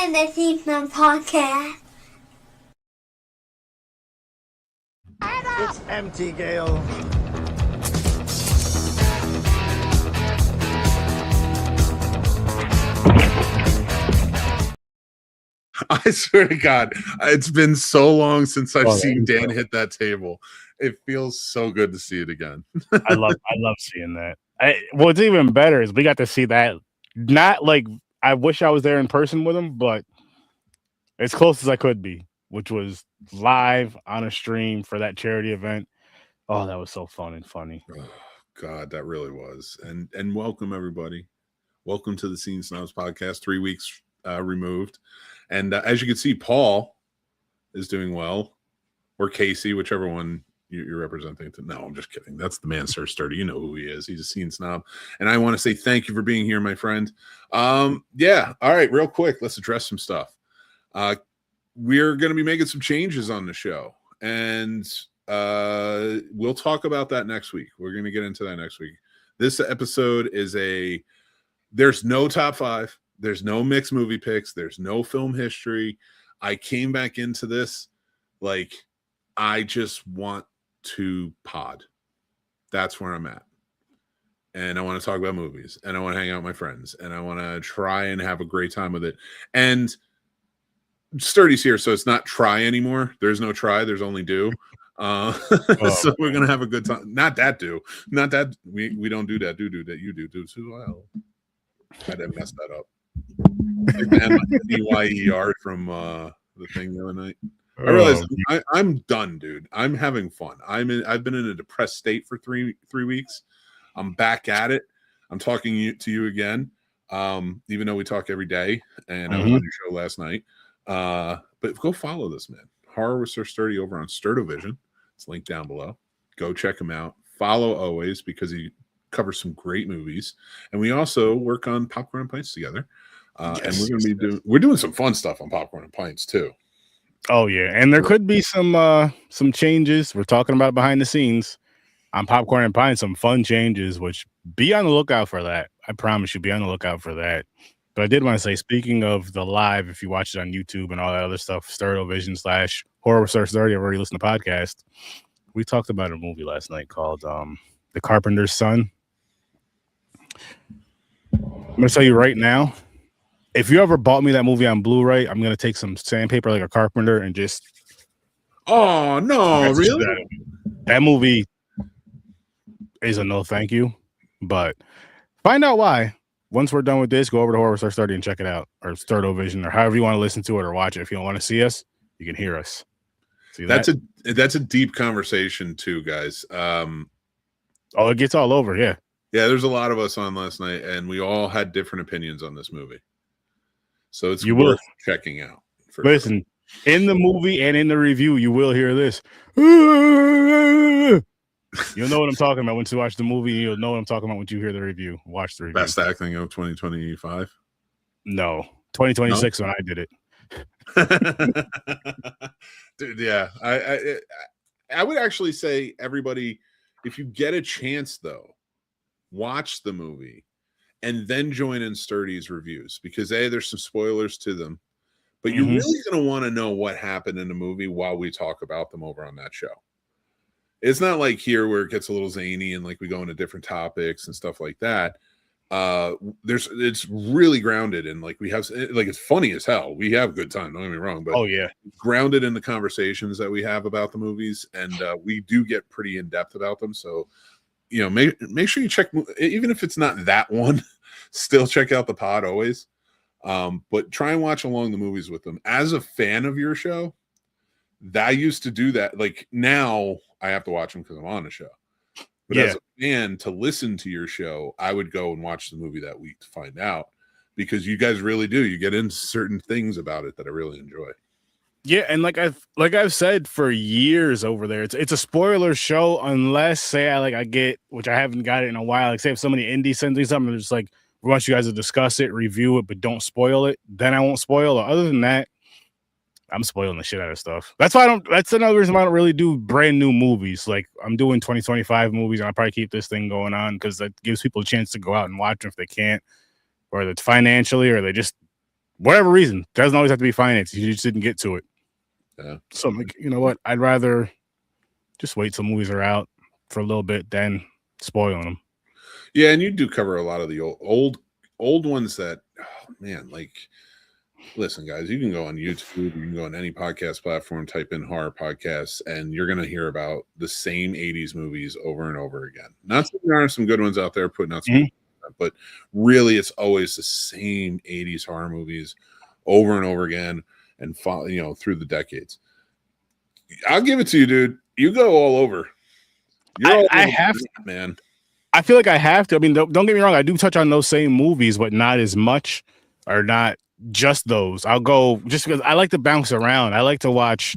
to the Scene Snobs podcast. It's empty, Gail. I swear to God, it's been so long since I've seen Dan hit that table. It feels so good to see it again. I love seeing that. What's even better is we got to see that. Not like I wish I was there in person with him, but as close as I could be, which was live on a stream for that charity event. Oh, that was so fun and funny. Oh, God, that really was. And welcome, everybody. Welcome to the Scene Snobs podcast, 3 weeks removed. And as you can see, Paul is doing well, or Casey, whichever one you're representing. No, I'm just kidding. That's the man, Sir Sturdy. You know who he is. He's a scene snob. And I want to say thank you for being here, my friend. Yeah. All right. Real quick. Let's address some stuff. We're going to be making some changes on the show. And we'll talk about that next week. We're going to get into that next week. This episode is there's no top five. There's no mixed movie picks. There's no film history. I came back into this like I just want to pod. That's where I'm at. And I want to talk about movies. And I want to hang out with my friends. And I want to try and have a great time with it. And Sturdy's here, so it's not try anymore. There's no try. There's only do. So we're going to have a good time. Not that do. Not that. We don't do that. Do that. You do too well. I didn't mess that up. EYER from the thing the other night. I realized I'm done, dude. I'm having fun. I've been in a depressed state for three weeks. I'm back at it. I'm talking to you again, even though we talk every day. And I was on your show last night. But go follow this man, Horror with Sir Sturdy, over on Sturdovision. It's linked down below. Go check him out. Follow always because he covers some great movies, and we also work on Popcorn and Pints together. And we're going to be doing some fun stuff on Popcorn and Pints too. Oh yeah, and there could be some changes. We're talking about behind the scenes on Popcorn and Pints, some fun changes. Which be on the lookout for that. I promise you, be on the lookout for that. But I did want to say, speaking of the live, if you watch it on YouTube and all that other stuff, Sturdovision / Horror with Sir Sturdy, I've already listened to the podcast. We talked about a movie last night called The Carpenter's Son. I'm going to tell you right now, if you ever bought me that movie on Blu-ray, I'm going to take some sandpaper like a carpenter and just... Oh, no, really? That movie is a no thank you. But find out why. Once we're done with this, go over to Horror Star Study and check it out. Or Sturdovision, or however you want to listen to it or watch it. If you don't want to see us, you can hear us. See that's a deep conversation too, guys. It gets all over, yeah. Yeah, there's a lot of us on last night, and we all had different opinions on this movie. So it's worth checking out. Listen, in the movie and in the review, you will hear this. You'll know what I'm talking about once you watch the movie. You'll know what I'm talking about once you hear the review. Watch the review. Best acting of 2025? No. 2026 when I did it. Dude, yeah. I would actually say, everybody, if you get a chance, though, watch the movie and then join in Sturdy's reviews, because there's some spoilers to them, but you're really going to want to know what happened in the movie while we talk about them over on that show. It's not like here where it gets a little zany and like we go into different topics and stuff like that. It's really grounded in like we have like it's funny as hell. We have a good time. Don't get me wrong, but grounded in the conversations that we have about the movies, and we do get pretty in depth about them. So make sure you check, even if it's not that one. Still check out the pod always, but try and watch along the movies with them. As a fan of your show, I used to do that. Like now, I have to watch them because I'm on the show. But as a fan, to listen to your show, I would go and watch the movie that week to find out, because you guys really do. You get into certain things about it that I really enjoy. Yeah, and like I've said for years over there, it's a spoiler show unless say I get, which I haven't got it in a while. Like say if somebody indie sends me something, it's like we want you guys to discuss it, review it, but don't spoil it. Then I won't spoil it. Other than that, I'm spoiling the shit out of stuff. That's why that's another reason why I don't really do brand new movies. Like I'm doing 2025 movies, and I'll probably keep this thing going on because that gives people a chance to go out and watch them if they can't, or it's financially, or they just whatever reason. Doesn't always have to be finance. You just didn't get to it. Yeah. So I'm like, you know what? I'd rather just wait till movies are out for a little bit than spoiling them. Yeah, and you do cover a lot of the old ones that, oh man, like, listen, guys, you can go on YouTube, you can go on any podcast platform, type in horror podcasts, and you're going to hear about the same 80s movies over and over again. Not that there aren't some good ones out there putting out some, but really it's always the same 80s horror movies over and over again, and through the decades. I'll give it to you, dude. You go all over. I have to, man. I feel like I have to. I mean, don't get me wrong. I do touch on those same movies, but not as much, or not just those. I'll go just because I like to bounce around. I like to watch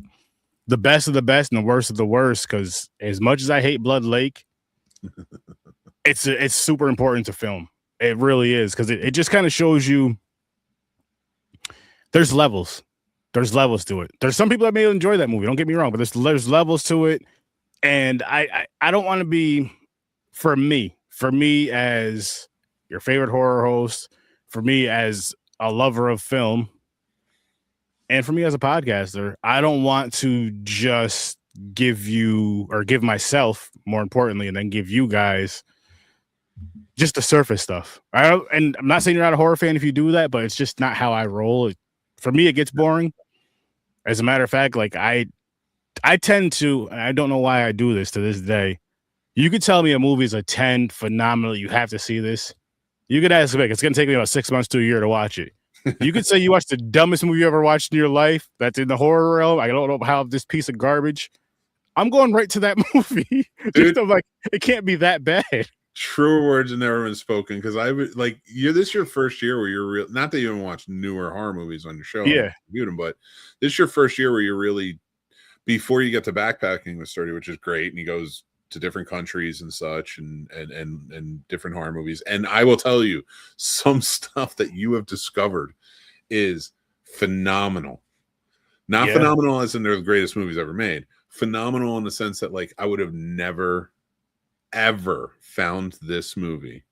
the best of the best and the worst of the worst. Because as much as I hate Blood Lake, it's super important to film. It really is, because it just kind of shows you there's levels. There's levels to it. There's some people that may enjoy that movie. Don't get me wrong, but there's levels to it, and I don't want to be. For me as your favorite horror host, for me as a lover of film, and for me as a podcaster, I don't want to just give you, or give myself, more importantly, and then give you guys just the surface stuff. And I'm not saying you're not a horror fan if you do that, but it's just not how I roll. For me, it gets boring. As a matter of fact, like I tend to, and I don't know why I do this to this day. You could tell me a movie is a 10, phenomenal. You have to see this. You could ask Mick. It's going to take me about 6 months to a year to watch it. You could say you watched the dumbest movie you ever watched in your life. That's in the horror realm. I don't know how this piece of garbage. I'm going right to that movie. Just I'm like, it can't be that bad. Truer words have never been spoken. Because I would like this is your first year where you're real. Not that you haven't watched newer horror movies on your show. Yeah, but this is your first year where you're really, before you get to backpacking with Sturdy, which is great, and he goes to different countries and such, and different horror movies. And I will tell you, some stuff that you have discovered is phenomenal. Not phenomenal as in they're the greatest movies ever made. Phenomenal in the sense that, like, I would have never, ever found this movie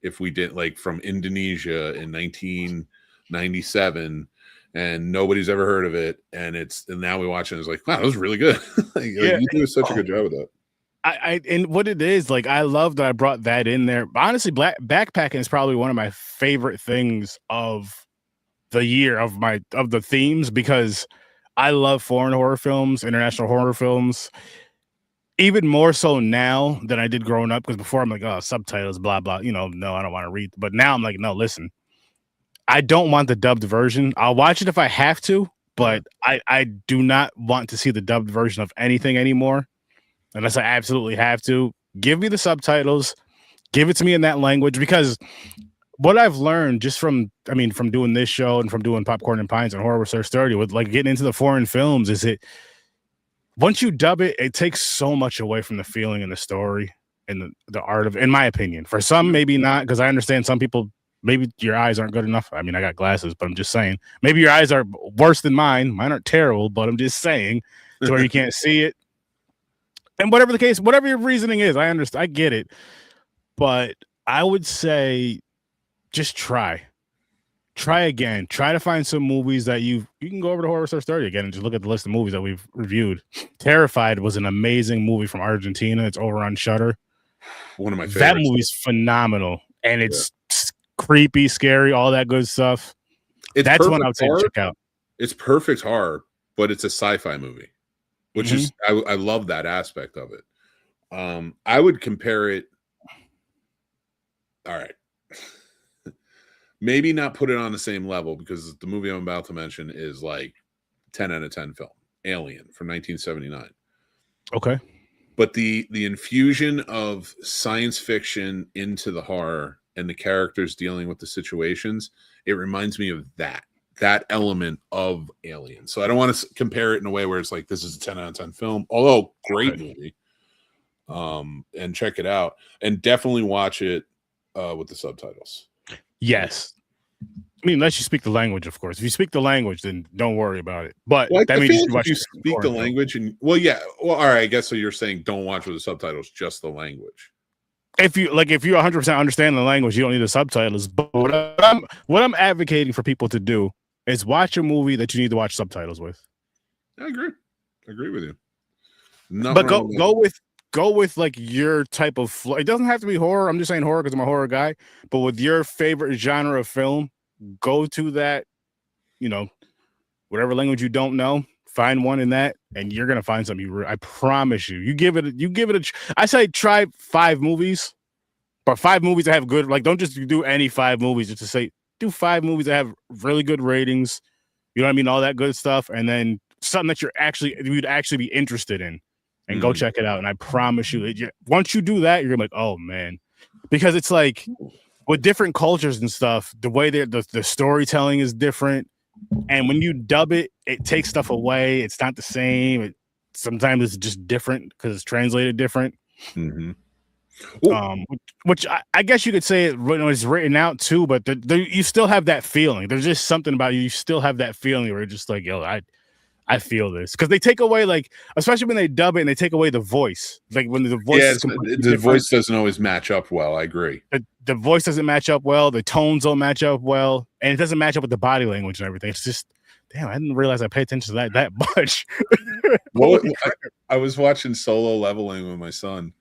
if we didn't, like, from Indonesia in 1997, and nobody's ever heard of it. And now we watch it and it's like, wow, that was really good. You do such a good job with that. And what it is, like, I love that I brought that in there. Honestly, backpacking is probably one of my favorite things of the year, of the themes, because I love foreign horror films, international horror films, even more so now than I did growing up. Because before I'm like, oh, subtitles, blah blah, no, I don't want to read. But now I'm like, no, listen, I don't want the dubbed version. I'll watch it if I have to, but I do not want to see the dubbed version of anything anymore. Unless I absolutely have to. Give me the subtitles. Give it to me in that language. Because what I've learned just from doing this show and from doing Popcorn and Pints and Horror Research 30, with like getting into the foreign films, is once you dub it, it takes so much away from the feeling and the story and the art of, in my opinion. For some, maybe not, because I understand some people, maybe your eyes aren't good enough. I mean, I got glasses, but I'm just saying. Maybe your eyes are worse than mine. Mine aren't terrible, but I'm just saying, to where you can't see it. And whatever the case, whatever your reasoning is, I understand. I get it. But I would say just try. Try again. Try to find some movies that you can go over to Horror Research 30 again and just look at the list of movies that we've reviewed. Terrified was an amazing movie from Argentina. It's over on Shudder. One of my favorites. That movie's phenomenal. And it's creepy, scary, all that good stuff. That's one I would say to check out. It's perfect horror, but it's a sci-fi movie. Which is, I love that aspect of it. I would compare it. All right. Maybe not put it on the same level, because the movie I'm about to mention is like 10 out of 10 film. Alien from 1979. Okay. But the infusion of science fiction into the horror and the characters dealing with the situations, it reminds me of that element of Alien. So I don't want to compare it in a way where it's like, this is a 10 out of 10 film, although great movie. And check it out, and definitely watch it with the subtitles. Yes. I mean, unless you speak the language, of course. If you speak the language, then don't worry about it. But that means you speak the language, and all right, I guess so. You're saying don't watch with the subtitles, just the language. if you 100% understand the language, you don't need the subtitles. But what I'm advocating for people to do is watch a movie that you need to watch subtitles with. I agree. I agree with you. But go with like your type of flow. It doesn't have to be horror. I'm just saying horror because I'm a horror guy. But with your favorite genre of film, go to that, whatever language you don't know, find one in that, and you're gonna find something. I promise you. You give it I say try 5 movies, but 5 movies that have good. Like, don't just do any 5 movies. Just to say, do 5 movies that have really good ratings. You know what I mean? All that good stuff, and then something that you'd actually be interested in, and go check it out. And I promise you, once you do that, you're gonna be like, oh man, because it's like with different cultures and stuff, the way the storytelling is different. And when you dub it, it takes stuff away. It's not the same. Sometimes it's just different because it's translated different. Mm-hmm. Which I guess you could say when it's written out too, but you still have that feeling. There's just something about you. You still have that feeling where you're just like, yo, I feel this, because they take away, like, especially when they dub it and they take away the voice. Like when the voice, the voice doesn't always match up well. I agree. The voice doesn't match up well. The tones don't match up well, and it doesn't match up with the body language and everything. It's just, damn, I didn't realize I pay attention to that much. Well, I was watching Solo Leveling with my son,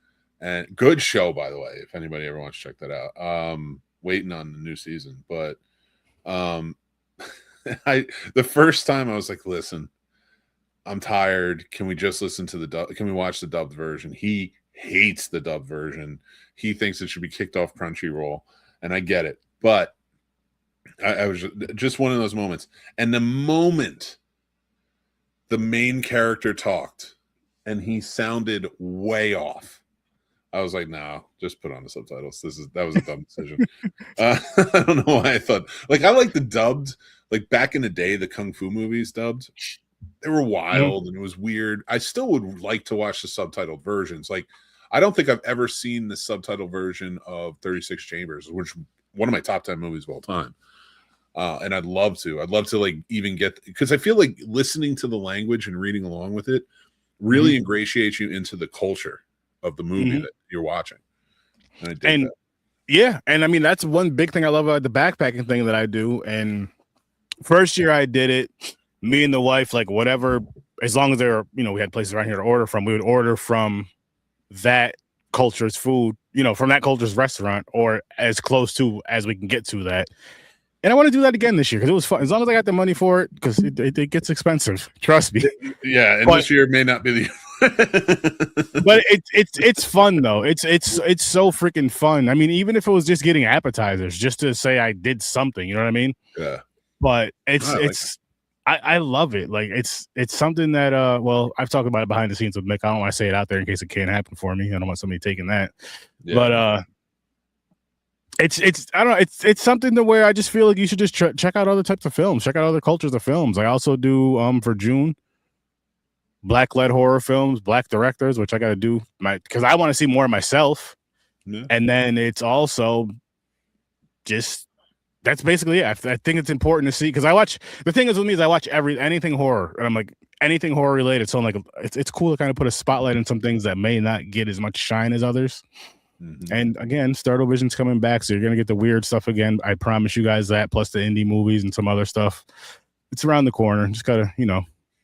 and good show, by the way. If anybody ever wants to check that out, waiting on the new season. But the first time I was like, listen, I'm tired. Can we just listen to the dub? Can we watch the dubbed version? He hates the dubbed version. He thinks it should be kicked off Crunchyroll, and I get it. But I was just one of those moments. And the moment the main character talked and he sounded way off, I was like, no, just put on the subtitles. That was a dumb decision. I don't know why I thought, like, I like the dubbed, like back in the day, the Kung Fu movies dubbed. They were wild and it was weird. I still would like to watch the subtitled versions. Like, I don't think I've ever seen the subtitle version of 36 Chambers, which is one of my top 10 movies of all time. And I'd love to like even get, because I feel like listening to the language and reading along with it really ingratiates you into the culture of the movie that you're watching. And I dig that. Yeah, and I mean, that's one big thing I love about the backpacking thing that I do. And first year I did it, me and the wife, like whatever, as long as there are, we had places around here to order from, we would order from that culture's food, from that culture's restaurant, or as close to as we can get to that. And I want to do that again this year because it was fun. As long as I got the money for it, because it gets expensive. Trust me. Yeah, and this year may not be the. But it's fun though. It's so freaking fun. I mean, even if it was just getting appetizers, just to say I did something, you know what I mean? Yeah. But I love it. Like it's something that well, I've talked about it behind the scenes with Mick. I don't want to say it out there in case it can't happen for me. I don't want somebody taking that. Yeah. But it's I don't know. It's something to where I just feel like you should just check out other types of films, check out other cultures of films. I also do for June, Black-led horror films, Black directors, which I got to do because I want to see more of myself. Yeah. And then it's also just that's basically it. I think it's important to see because the thing is with me is I watch anything horror, and I'm like anything horror related. So I'm like it's cool to kind of put a spotlight on some things that may not get as much shine as others. Mm-hmm. And again, Startle Vision's coming back, so you're gonna get the weird stuff again. I promise you guys that, plus the indie movies and some other stuff. It's around the corner. Just gotta,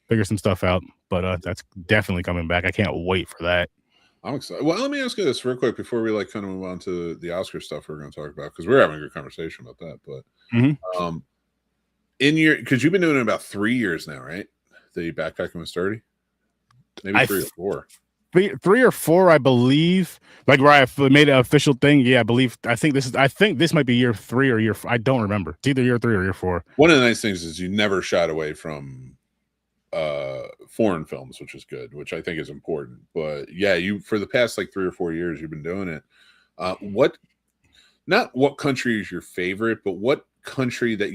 figure some stuff out. But that's definitely coming back. I can't wait for that. I'm excited. Well, let me ask you this real quick before we kind of move on to the Oscar stuff we're going to talk about, because we're having a good conversation about that. But because you've been doing it about 3 years now, right? The backpacking with Sturdy, maybe 3 or 4. 3 or 4, I believe. Like where I made an official thing. Yeah, I think this might be year 3 or year 4. I don't remember. It's either year 3 or year 4. One of the nice things is you never shied away from foreign films, which is good, which I think is important. But yeah, you for the past 3 or 4 years you've been doing it. Not what country is your favorite, but what country that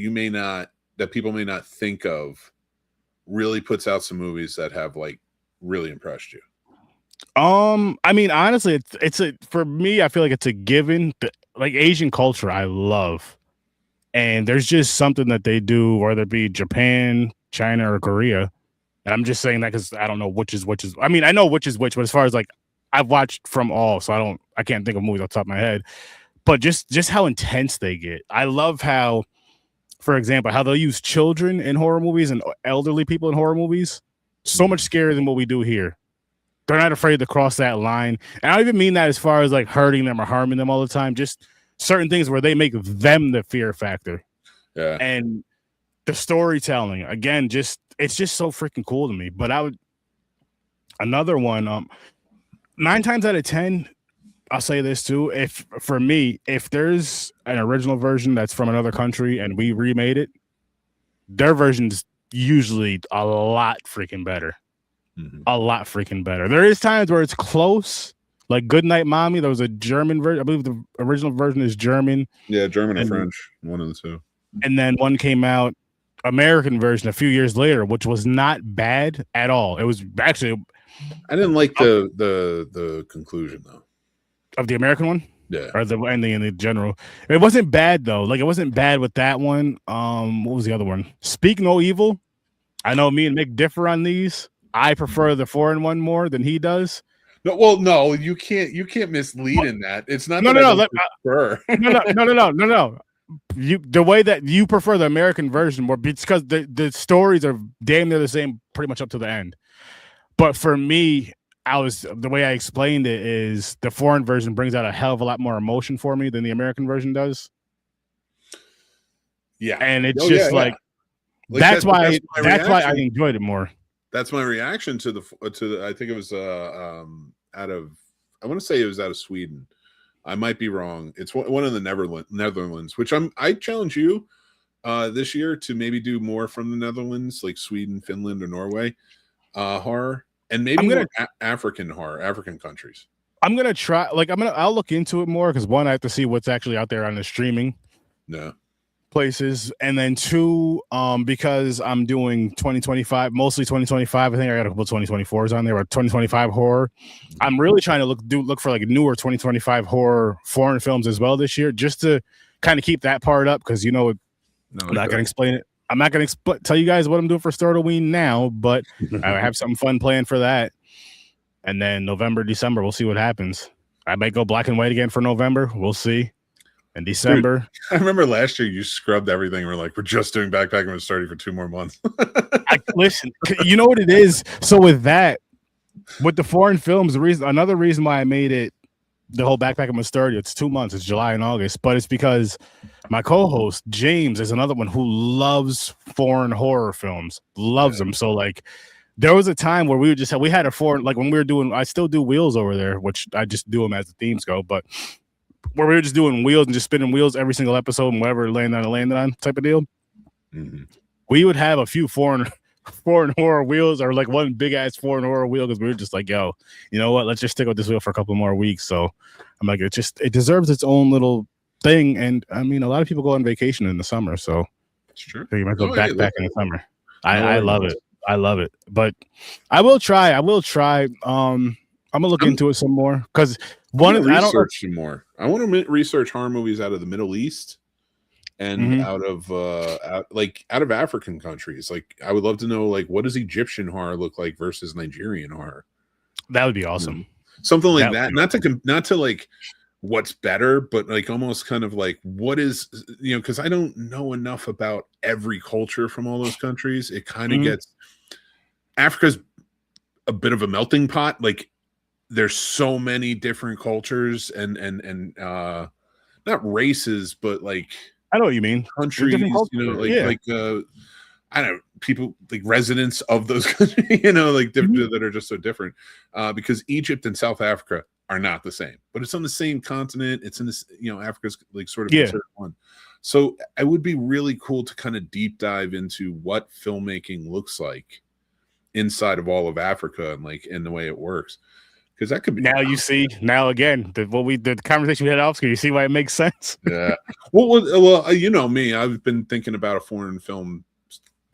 people may not think of really puts out some movies that have really impressed you? I mean, honestly, for me, I feel like it's a given. Like Asian culture, I love, and there's just something that they do, whether it be Japan, China, or Korea. And I'm just saying that because I don't know which is. I mean, I know which is which, but as far as I've watched from all, so I can't think of movies off the top of my head. But just how intense they get. I love how, for example, how they'll use children in horror movies and elderly people in horror movies. So much scarier than what we do here. They're not afraid to cross that line. And I don't even mean that as far as like hurting them or harming them all the time. Just certain things where they make them the fear factor. Yeah. And the storytelling, again, it's just so freaking cool to me. But another one, 9 times out of 10, I'll say this too. If there's an original version that's from another country and we remade it, their version's usually a lot freaking better. Mm-hmm. A lot freaking better. There is times where it's close, like Goodnight Mommy. There was a German version. I believe the original version is German. Yeah, German and French, one of the two. And then one came out, American version, a few years later, which was not bad at all. It was actually. I didn't like the conclusion though. Of the American one? Yeah. Or the ending in the general. It wasn't bad though. Like it wasn't bad with that one. What was the other one? Speak No Evil. I know me and Mick differ on these. I prefer the foreign one more than he does. No, well, no, you can't mislead in that. It's not no. prefer. No. The way that you prefer the American version more because the stories are damn near the same pretty much up to the end. But for me, the way I explained it is the foreign version brings out a hell of a lot more emotion for me than the American version does. Yeah. And it's like that's why I enjoyed it more. That's my reaction to the I think it was out of, I want to say it was out of Sweden. I might be wrong. It's one of the Netherlands, which I challenge you this year to maybe do more from the Netherlands, like Sweden, Finland, or Norway horror, and maybe more African horror, African countries. I'm gonna try. Like I'll look into it more because one, I have to see what's actually out there on the streaming. Yeah. Places, and then 2, because I'm doing 2025, mostly 2025. I think I got a couple 2024s on there, but 2025 horror. I'm really trying to look for like newer 2025 horror foreign films as well this year, just to kind of keep that part up. Because I'm not gonna explain it. I'm not gonna tell you guys what I'm doing for Startoween now, but I have something fun planned for that. And then November, December, we'll see what happens. I might go black and white again for November. We'll see. In December. Dude, I remember last year you scrubbed everything. We're like, we're just doing Backpacking with Sturdy for 2 more months. Listen, you know what it is? So with the foreign films, another reason why I made it the whole Backpacking with Sturdy, it's 2 months, it's July and August, but it's because my co-host James is another one who loves foreign horror films, loves them. So like there was a time where we had a foreign, like when we were doing, I still do Wheels over there, which I just do them as the themes go, but where we were just doing Wheels and just spinning wheels every single episode and whatever landed on type of deal. Mm-hmm. We would have a few foreign horror wheels or like one big ass foreign horror wheel because we were just like, yo, you know what? Let's just stick with this wheel for a couple more weeks. So I'm like, it deserves its own little thing. And I mean, a lot of people go on vacation in the summer, so it's true. So you might go backpack in the summer. I love it. I love it. But I will try. I'm gonna look into it some more because I don't research some more. I want to research horror movies out of the Middle East and out of African countries. Like I would love to know, like, what does Egyptian horror look like versus Nigerian horror? That would be awesome. Something like that. Not to like what's better, but like almost kind of like what is, because I don't know enough about every culture from all those countries. It kind of gets, Africa's a bit of a melting pot. Like there's so many different cultures and not races, but like I know what you mean. Countries, I don't know, people like residents of those countries, that are just so different. Because Egypt and South Africa are not the same, but it's on the same continent. It's in this, Africa's like sort of considered one. So it would be really cool to kind of deep dive into what filmmaking looks like inside of all of Africa and the way it works. Because that could be the conversation we had off screen. You see why it makes sense? Yeah. Well, me. I've been thinking about a foreign film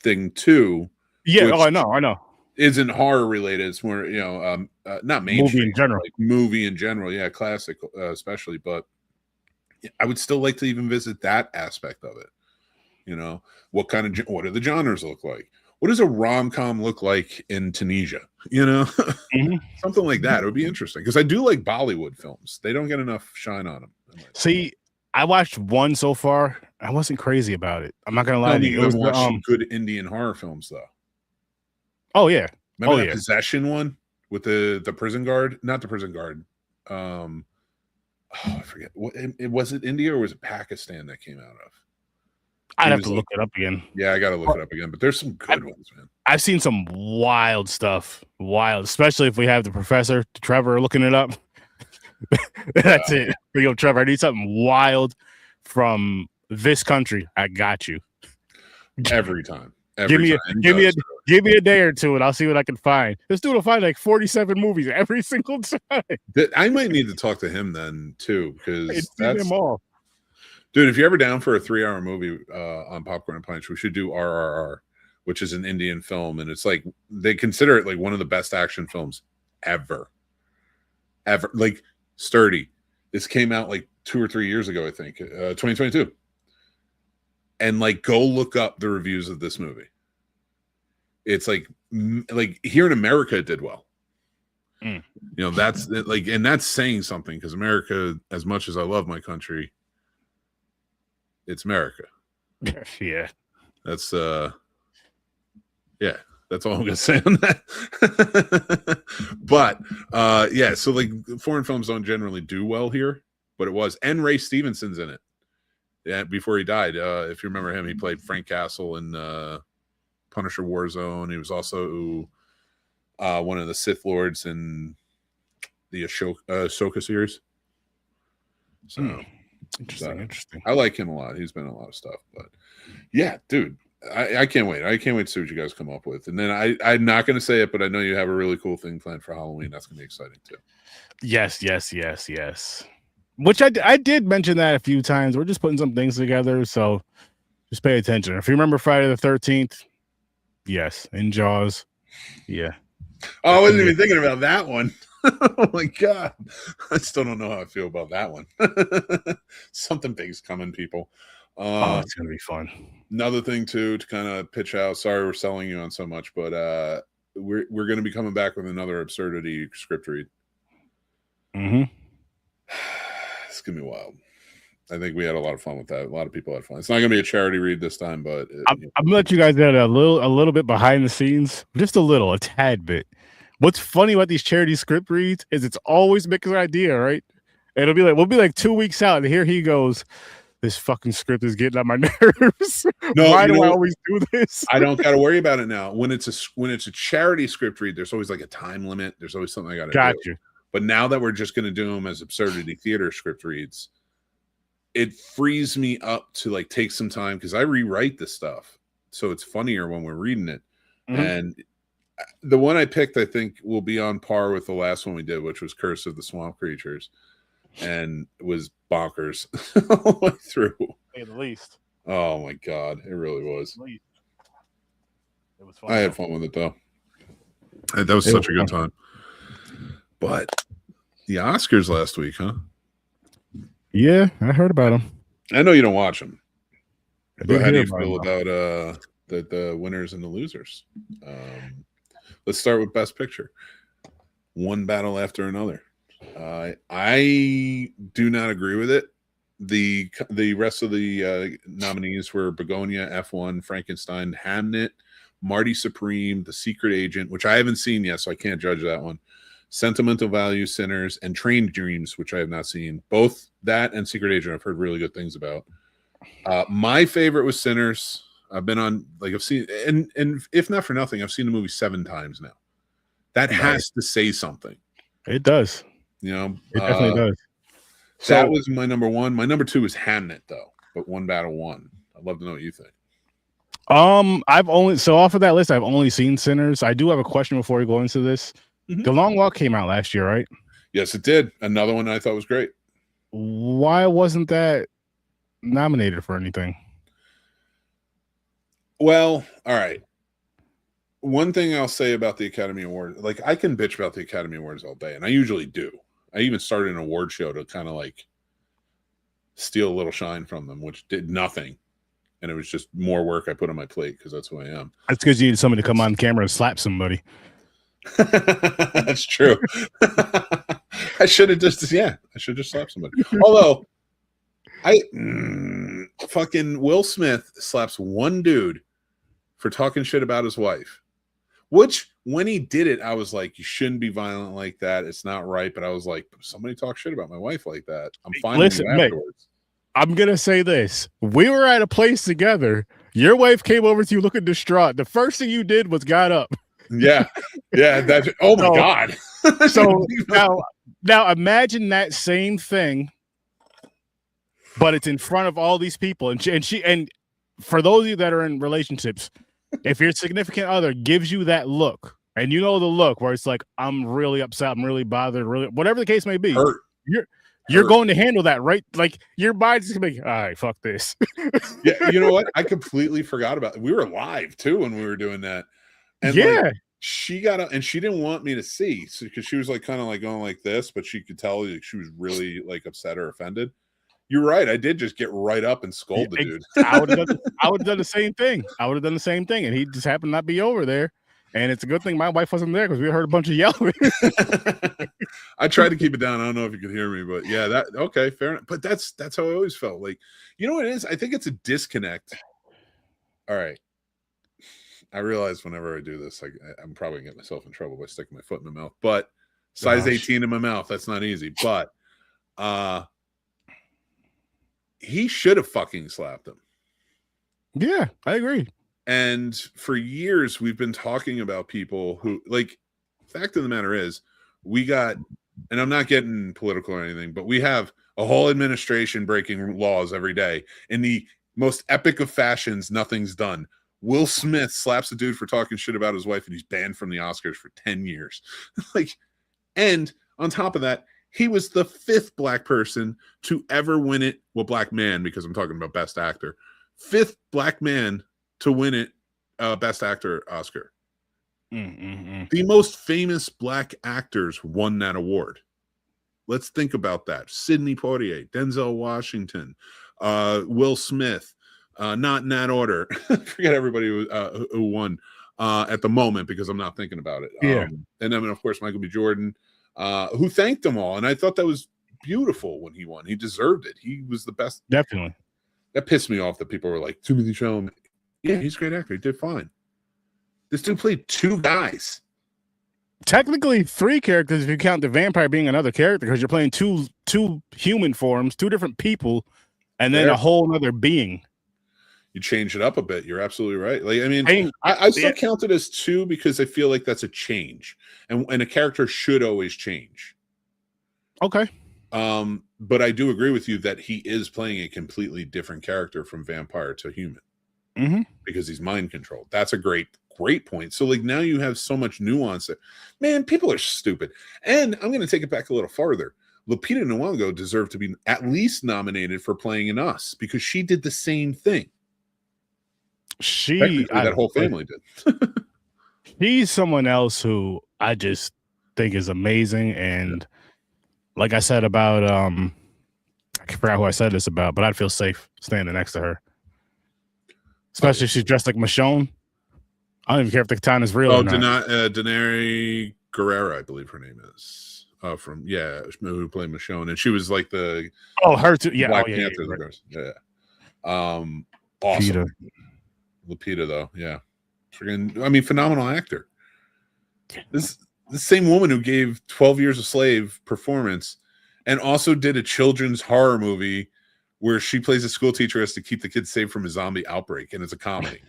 thing too. Yeah. I know. Isn't horror related. It's more, not mainstream. Movie in general. Yeah, classic, especially. But I would still like to even visit that aspect of it. What do the genres look like? what does a rom-com look like in Tunisia? You know, something like that. It would be interesting because I do like Bollywood films. They don't get enough shine on them. See, I watched one so far. I wasn't crazy about it. I'm not gonna lie to you. You haven't watched some good Indian horror films though. Oh yeah. Remember that Possession one with the prison guard? Not the prison guard. I forget. Was it India or was it Pakistan that came out of? I'd have to look it up again. Yeah, I got to look it up again. But there's some good ones, man. I've seen some wild stuff. Wild, especially if we have the professor, Trevor, looking it up. That's it. We go, Trevor. I need something wild from this country. I got you. Every time. Give me a day or two, and I'll see what I can find. This dude will find like 47 movies every single time. I might need to talk to him then too, because that's them all. Dude, if you're ever down for a 3-hour movie on Popcorn and Punch, we should do RRR, which is an Indian film, and it's like they consider it like one of the best action films ever. Like Sturdy. This came out like 2 or 3 years ago, I think, 2022. And like, go look up the reviews of this movie. It's like here in America, it did well. You know, that's like, and that's saying something because America, as much as I love my country, it's America. Yeah. That's yeah, that's all I'm gonna say on that. But yeah, so like foreign films don't generally do well here, but it was, and Ray Stevenson's in it. Yeah, before he died, if you remember him, he played Frank Castle in Punisher Warzone. He was also one of the Sith Lords in the Ahsoka series. So interesting. I like him a lot. He's been in a lot of stuff, but yeah, dude, I can't wait. I can't wait to see what you guys come up with. And then I'm not going to say it, but I know you have a really cool thing planned for Halloween. That's going to be exciting too. Yes. Which I did mention that a few times. We're just putting some things together, so just pay attention. If you remember Friday the 13th, yes, in Jaws, yeah. Oh, I wasn't even thinking about that one. Oh my god, I still don't know how I feel about that one. Something big's coming, people. It's gonna be fun. Another thing too to kind of pitch out. Sorry, we're selling you on so much, but we're going to be coming back with another absurdity script read. It's gonna be wild. I think we had a lot of fun with that. A lot of people had fun. It's not gonna be a charity read this time, but I'm gonna let you guys get a little bit behind the scenes, just a tad bit. What's funny about these charity script reads is it's always Mick's idea, right? It'll be like we'll be like 2 weeks out, and here he goes. This fucking script is getting on my nerves. Why do I always do this? I don't got to worry about it now. When it's a charity script read, there's always like a time limit. There's always something I got to do. Got you. But now that we're just going to do them as absurdity theater script reads, it frees me up to like take some time because I rewrite this stuff. So it's funnier when we're reading it. And the one I picked, I think, will be on par with the last one we did, which was Curse of the Swamp Creatures. And it was bonkers all the way through. At least. Oh my god, it really was. It was fun. I had fun with it though. That was such a good time. But the Oscars last week, huh? Yeah, I heard about them. I know you don't watch them. But how do you feel about the winners and the losers? Let's start with Best Picture. One battle after another. I do not agree with it. The rest of the nominees were Begonia, F1, Frankenstein, Hamnet, Marty Supreme, The Secret Agent, which I haven't seen yet, so I can't judge that one. Sentimental Value, Sinners, and Train Dreams, which I have not seen. Both that and Secret Agent I've heard really good things about. My favorite was Sinners. I've been on, like, I've seen, and if not for nothing, I've seen the movie 7 times now. That has to say something. It does. You know, it definitely does. That was my number one. My number 2 is Hamnet, though, but One Battle won. I'd love to know what you think. I've only off of that list, I've only seen Sinners. I do have a question before we go into this. The Long Walk came out last year, right? Yes, it did. Another one I thought was great. Why wasn't that nominated for anything? Well, all right. One thing I'll say about the Academy Awards, like I can bitch about the Academy Awards all day, and I usually do. I even started an award show to kind of like steal a little shine from them, which did nothing. and it was just more work I put on my plate because that's who I am. That's because you need somebody to come on camera and slap somebody. That's true. I should have just slapped somebody. Although fucking Will Smith slaps one dude for talking shit about his wife, which when he did it, I was like, you shouldn't be violent like that. It's not right. But I was like, somebody talk shit about my wife like that, I'm fine with you afterwards. I'm going to say this. We were at a place together. Your wife came over to you looking distraught. The first thing you did was got up. Yeah. That's, oh my God. So now imagine that same thing, but it's in front of all these people. And for those of you that are in relationships, if your significant other gives you that look, and you know the look where it's like, I'm really upset, I'm really bothered, really, whatever the case may be, you're going to handle that, right? Like your mind's just gonna be, all right, fuck this. Yeah, you know what? I completely forgot about it. We were live too when we were doing that. And like, she got up and she didn't want me to see, because she was like kind of like going like this, but she could tell like, she was really like upset or offended. You're right. I did just get right up and scold the dude. I would have done the same thing. And he just happened to not be over there. And it's a good thing my wife wasn't there because we heard a bunch of yelling. I tried to keep it down. I don't know if you could hear me, but yeah, okay, fair enough. But that's how I always felt. Like, you know what it is? I think it's a disconnect. All right. I realize whenever I do this, I'm probably gonna get myself in trouble by sticking my foot in my mouth. But size 18 in my mouth, that's not easy. But he should have fucking slapped him. Yeah, I agree. And for years, we've been talking about people who, like, fact of the matter is, we got, and I'm not getting political or anything, but we have a whole administration breaking laws every day. In the most epic of fashions, nothing's done. Will Smith slaps a dude for talking shit about his wife, and he's banned from the Oscars for 10 years. Like, and on top of that, he was the 5th black person to ever win it. Well, black man, because I'm talking about best actor. 5th black man to win it, best actor Oscar. The most famous black actors won that award. Let's think about that. Sidney Poitier, Denzel Washington, Will Smith, not in that order. Forget everybody who won at the moment because I'm not thinking about it. Yeah. And then, of course, Michael B. Jordan, who thanked them all. And I thought that was beautiful when he won. He deserved it. He was the best. Definitely. That pissed me off that people were like, Timothy Chalamet. Yeah, he's a great actor. He did fine. This dude played 2 guys. Technically 3 characters if you count the vampire being another character, because you're playing two human forms, 2 different people, and then a whole other being. You change it up a bit. You're absolutely right. Like, I mean, I still count it as 2 because I feel like that's a change, and a character should always change. Okay. But I do agree with you that he is playing a completely different character from vampire to human. Because he's mind controlled. That's a great point. So like now you have so much nuance that, man, people are stupid. And I'm going to take it back a little farther. Lupita Nyong'o deserved to be at least nominated for playing in Us because she did the same thing. That whole family did. She's someone else who I just think is amazing. And like I said about I forgot who I said this about, but I'd feel safe standing next to her. Especially if she's dressed like Michonne. I don't even care if the katana's real or not. Daenerys Guerrera, I believe her name is. Who played Michonne. And she was like the... Oh, her too. Yeah. Black Panther, of course. Yeah. Awesome. Lupita, though. Yeah. Phenomenal actor. This the same woman who gave 12 Years a Slave performance and also did a children's horror movie where she plays a school teacher has to keep the kids safe from a zombie outbreak, and it's a comedy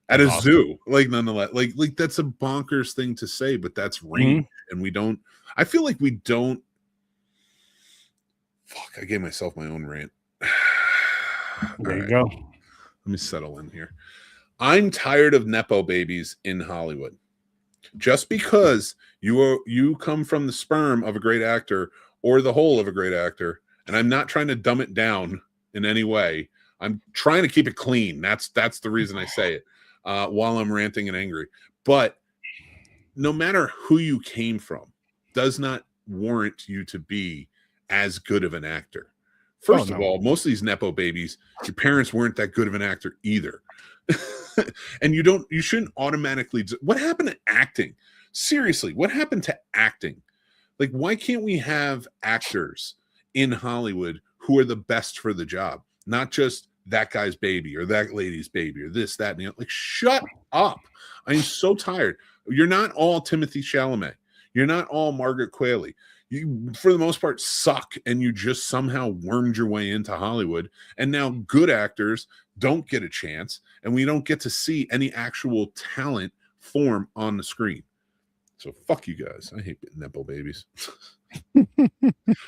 at a zoo. Like, nonetheless, like that's a bonkers thing to say, but that's range, and we don't. I feel like we don't. Fuck! I gave myself my own rant. There you go. Let me settle in here. I'm tired of nepo babies in Hollywood. Just because you come from the sperm of a great actor or the whole of a great actor. And I'm not trying to dumb it down in any way. I'm trying to keep it clean. That's the reason I say it while I'm ranting and angry. But no matter who you came from, does not warrant you to be as good of an actor. First of all, most of these Nepo babies, your parents weren't that good of an actor either. And you shouldn't automatically. What happened to acting? Seriously, what happened to acting? Like, why can't we have actors in Hollywood who are the best for the job? Not just that guy's baby or that lady's baby or this, that, and the other. Like, shut up. I am so tired. You're not all Timothy Chalamet. You're not all Margaret Qualley. You, for the most part, suck, and you just somehow wormed your way into Hollywood. And now good actors don't get a chance, and we don't get to see any actual talent form on the screen. So fuck you guys. I hate Nepo babies.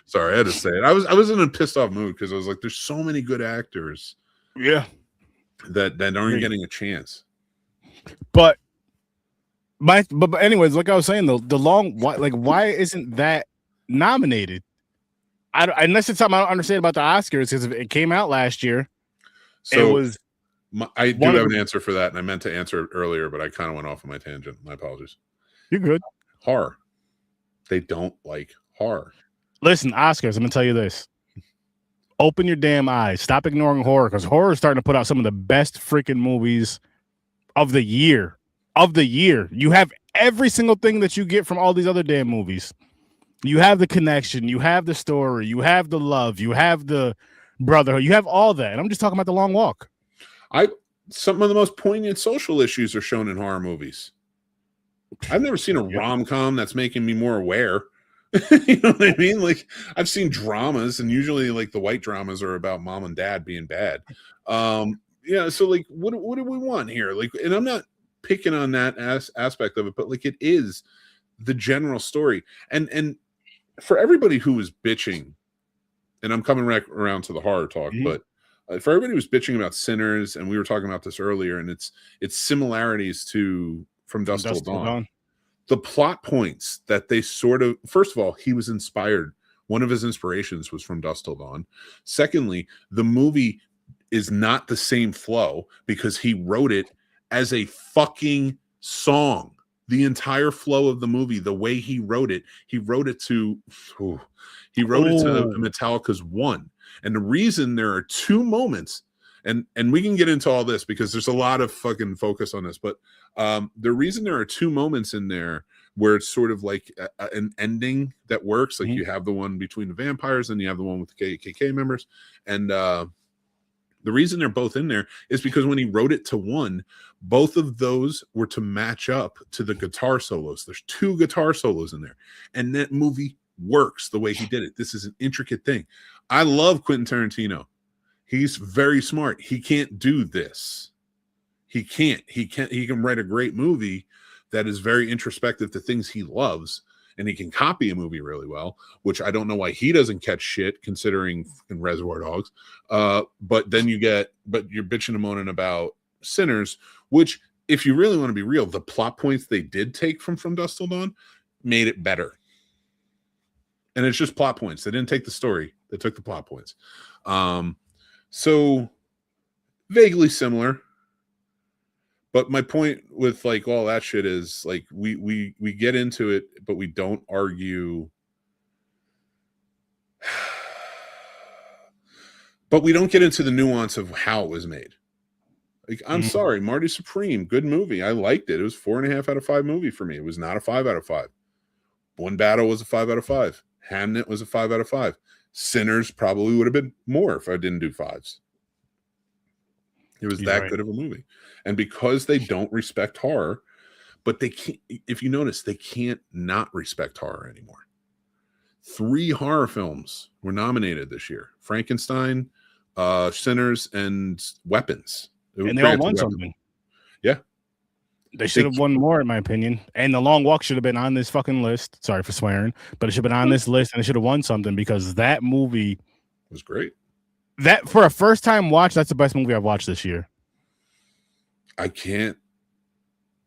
Sorry, I had to say it. I was in a pissed off mood because I was like, there's so many good actors. Yeah. That aren't getting a chance. But anyways, like I was saying, why isn't that nominated? Unless it's something I don't understand about the Oscars, because it came out last year. So it was. I do have an answer for that, and I meant to answer it earlier, but I kind of went off on my tangent. My apologies. You're good. Horror. They don't like horror. Listen, Oscars, I'm gonna tell you this. Open your damn eyes. Stop ignoring horror, because horror is starting to put out some of the best freaking movies of the year. You have every single thing that you get from all these other damn movies. You have the connection, you have the story, you have the love, you have the brotherhood, you have all that. And I'm just talking about The Long Walk. Some of the most poignant social issues are shown in horror movies. I've never seen a rom-com that's making me more aware. You know what I mean? Like, I've seen dramas, and usually like the white dramas are about mom and dad being bad. Yeah, so like what do we want here? Like, and I'm not picking on that aspect of it, but like, it is the general story. And for everybody who was bitching, and I'm coming around to the horror talk, but for everybody who's bitching about Sinners, and we were talking about this earlier, and it's similarities to From Dusk Till Dawn. The plot points that they sort of, first of all, he was inspired. One of his inspirations was From Dusk Till Dawn. Secondly, the movie is not the same flow because he wrote it as a fucking song. The entire flow of the movie, the way he wrote it to Metallica's One. And the reason there are two moments, and we can get into all this because there's a lot of fucking focus on this, but the reason there are two moments in there where it's sort of like an ending that works, like you have the one between the vampires and you have the one with the KKK members, and the reason they're both in there is because when he wrote it to One, both of those were to match up to the guitar solos. There's two guitar solos in there, and that movie works the way he did it. This is an intricate thing. I love Quentin Tarantino. He's very smart. He can't do this. He can't. He can write a great movie that is very introspective to things he loves, and he can copy a movie really well, which I don't know why he doesn't catch shit considering in Reservoir Dogs. But then you're bitching and moaning about Sinners, which, if you really want to be real, the plot points they did take from Dusk Till Dawn made it better. And it's just plot points. They didn't take the story. They took the plot points. So vaguely similar. But my point with like all that shit is like we get into it, but we don't argue. But we don't get into the nuance of how it was made. Like, I'm sorry, Marty Supreme, good movie. I liked it. It was 4.5 out of 5 movie for me. It was not a 5 out of 5. One Battle was a 5 out of 5. Hamnet was a 5 out of 5. Sinners probably would have been more if I didn't do 5s. It was good of a movie. And because they don't respect horror, but they can't, if you notice, they can't not respect horror anymore. 3 horror films were nominated this year: Frankenstein, Sinners, and Weapons. And they all won something. Yeah. They should have won more, in my opinion. And The Long Walk should have been on this fucking list. Sorry for swearing, but it should have been on this list, and it should have won something because that movie was great. That, for a first time watch, that's the best movie I've watched this year. I can't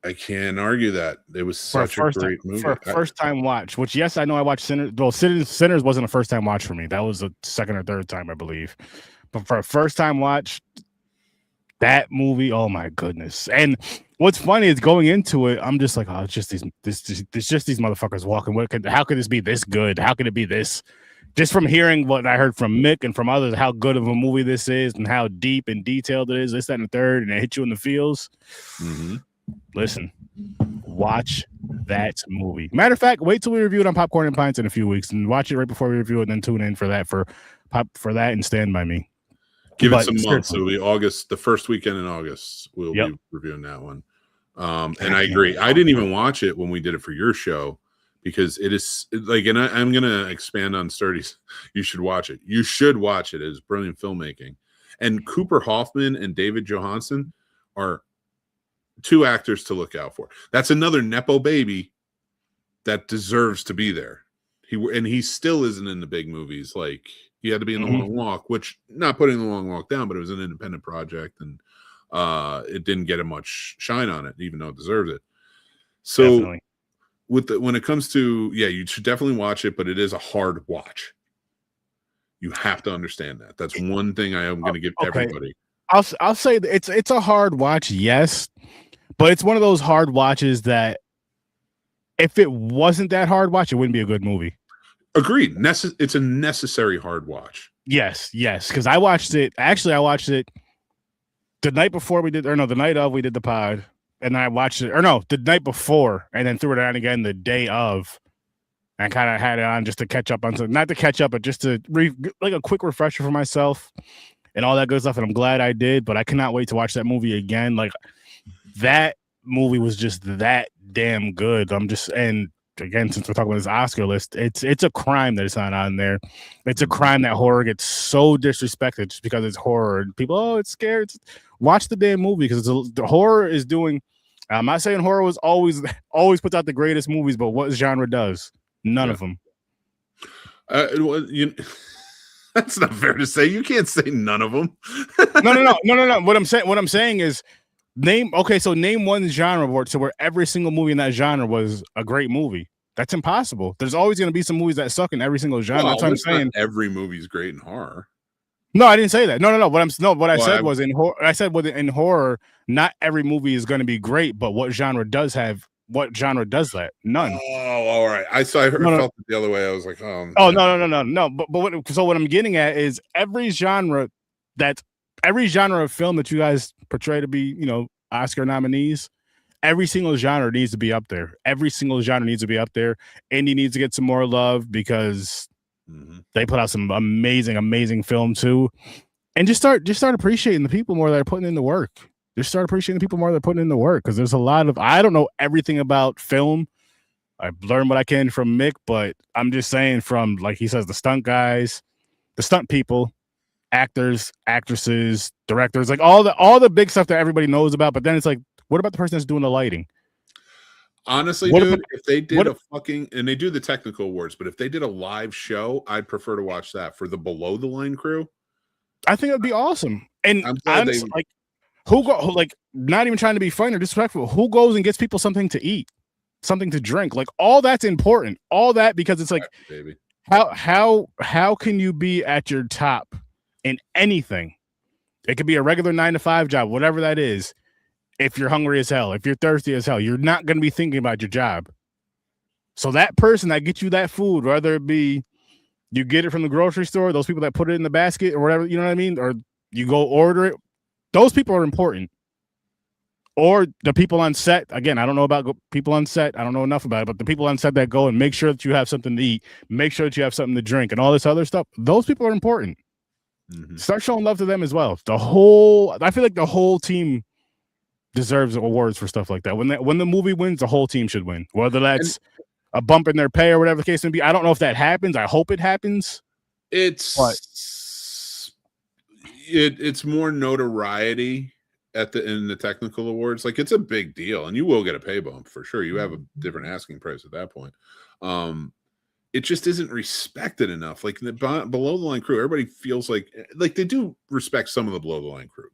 argue that. It was such a great movie. For a first time watch, which, yes, I know I watched Sinners. Well, Sinners wasn't a first time watch for me. That was a second or third time, I believe. But for a first time watch, that movie, oh my goodness. And what's funny is going into it, I'm just like, oh, it's just these motherfuckers walking. How could this be this good? How could it be this just from hearing what I heard from Mick and from others, how good of a movie this is and how deep and detailed it is, this, that, and the third, and it hit you in the feels. Mm-hmm. Listen, watch that movie. Matter of fact, wait till we review it on Popcorn and Pints in a few weeks and watch it right before we review it, and then tune in for that for that and Stand By Me. Give it some months. It'll be August, the first weekend in August. We'll be reviewing that one. And I agree. I didn't even watch it when we did it for your show because it is like, and I'm going to expand on Sturdy's. You should watch it. You should watch it. It is brilliant filmmaking. And Cooper Hoffman and David Johansen are two actors to look out for. That's another Nepo baby that deserves to be there. He still isn't in the big movies. Like, he had to be in The Long Walk, which, not putting The Long Walk down, but it was an independent project, and it didn't get much shine on it, even though it deserved it. So Definitely. When it comes to, you should definitely watch it, but it is a hard watch. You have to understand that. That's one thing I am going to give everybody. I'll say that it's a hard watch, yes, but it's one of those hard watches that if it wasn't that hard watch, it wouldn't be a good movie. Agreed. It's a necessary hard watch. Yes, because I watched it. Actually, I watched it the night before we did, or no, the night of we did the pod, and I watched it, or no, the night before, and then threw it on again the day of, and kind of had it on just to catch up on something. Not to catch up, but just to like a quick refresher for myself and all that good stuff. And I'm glad I did, but I cannot wait to watch that movie again. Like, that movie was just that damn good. And again, since we're talking about this Oscar list, it's a crime that it's not on there. It's a crime that horror gets so disrespected just because it's horror. And people, it's scary. Watch the damn movie, because the horror is doing. I'm not saying horror was always puts out the greatest movies, but what genre does? None of them. That's not fair to say. You can't say none of them. No. What I'm saying is name one genre where every single movie in that genre was a great movie. That's impossible. There's always going to be some movies that suck in every single genre. That's what I'm saying. Every movie's great in horror. No, I didn't say that. No. What I said was in horror. I said in horror, not every movie is going to be great, but what genre does that? None. Oh, all right. I felt it the other way. I was like, no. But what I'm getting at is every genre of film that you guys portray to be, Oscar nominees, every single genre needs to be up there. Every single genre needs to be up there. Indie needs to get some more love because they put out some amazing film too. And just start appreciating the people more that are putting in the work. Just start appreciating the people more that are putting in the work, because there's a lot of, I don't know everything about film. I've learned what I can from Mick, but I'm just saying, from, like he says, the stunt guys, the stunt people, actors, actresses, directors, like all the big stuff that everybody knows about. But then it's like, what about the person that's doing the lighting? Honestly, dude, if they did and they do the technical awards, but if they did a live show, I'd prefer to watch that for the below the line crew. I think it'd be awesome. And I'm like, not even trying to be funny or disrespectful, who goes and gets people something to eat, something to drink? Like, all that's important. All that, because it's like, baby, how can you be at your top in anything? It could be a regular 9-to-5 job, whatever that is. If you're hungry as hell, if you're thirsty as hell, you're not going to be thinking about your job. So that person that gets you that food, whether it be you get it from the grocery store, those people that put it in the basket or whatever, you know what I mean? Or you go order it. Those people are important. Or the people on set. Again, I don't know about people on set. I don't know enough about it, but the people on set that go and make sure that you have something to eat, make sure that you have something to drink, and all this other stuff. Those people are important. Start showing love to them as well. I feel like the whole team deserves awards for stuff like that. When the movie wins, the whole team should win. Whether that's a bump in their pay or whatever the case may be. I don't know if that happens. I hope it happens. It's more notoriety in the technical awards. Like, it's a big deal, and you will get a pay bump for sure. You have a different asking price at that point. It just isn't respected enough. Like, the below the line crew, everybody feels like they do respect some of the below the line crew.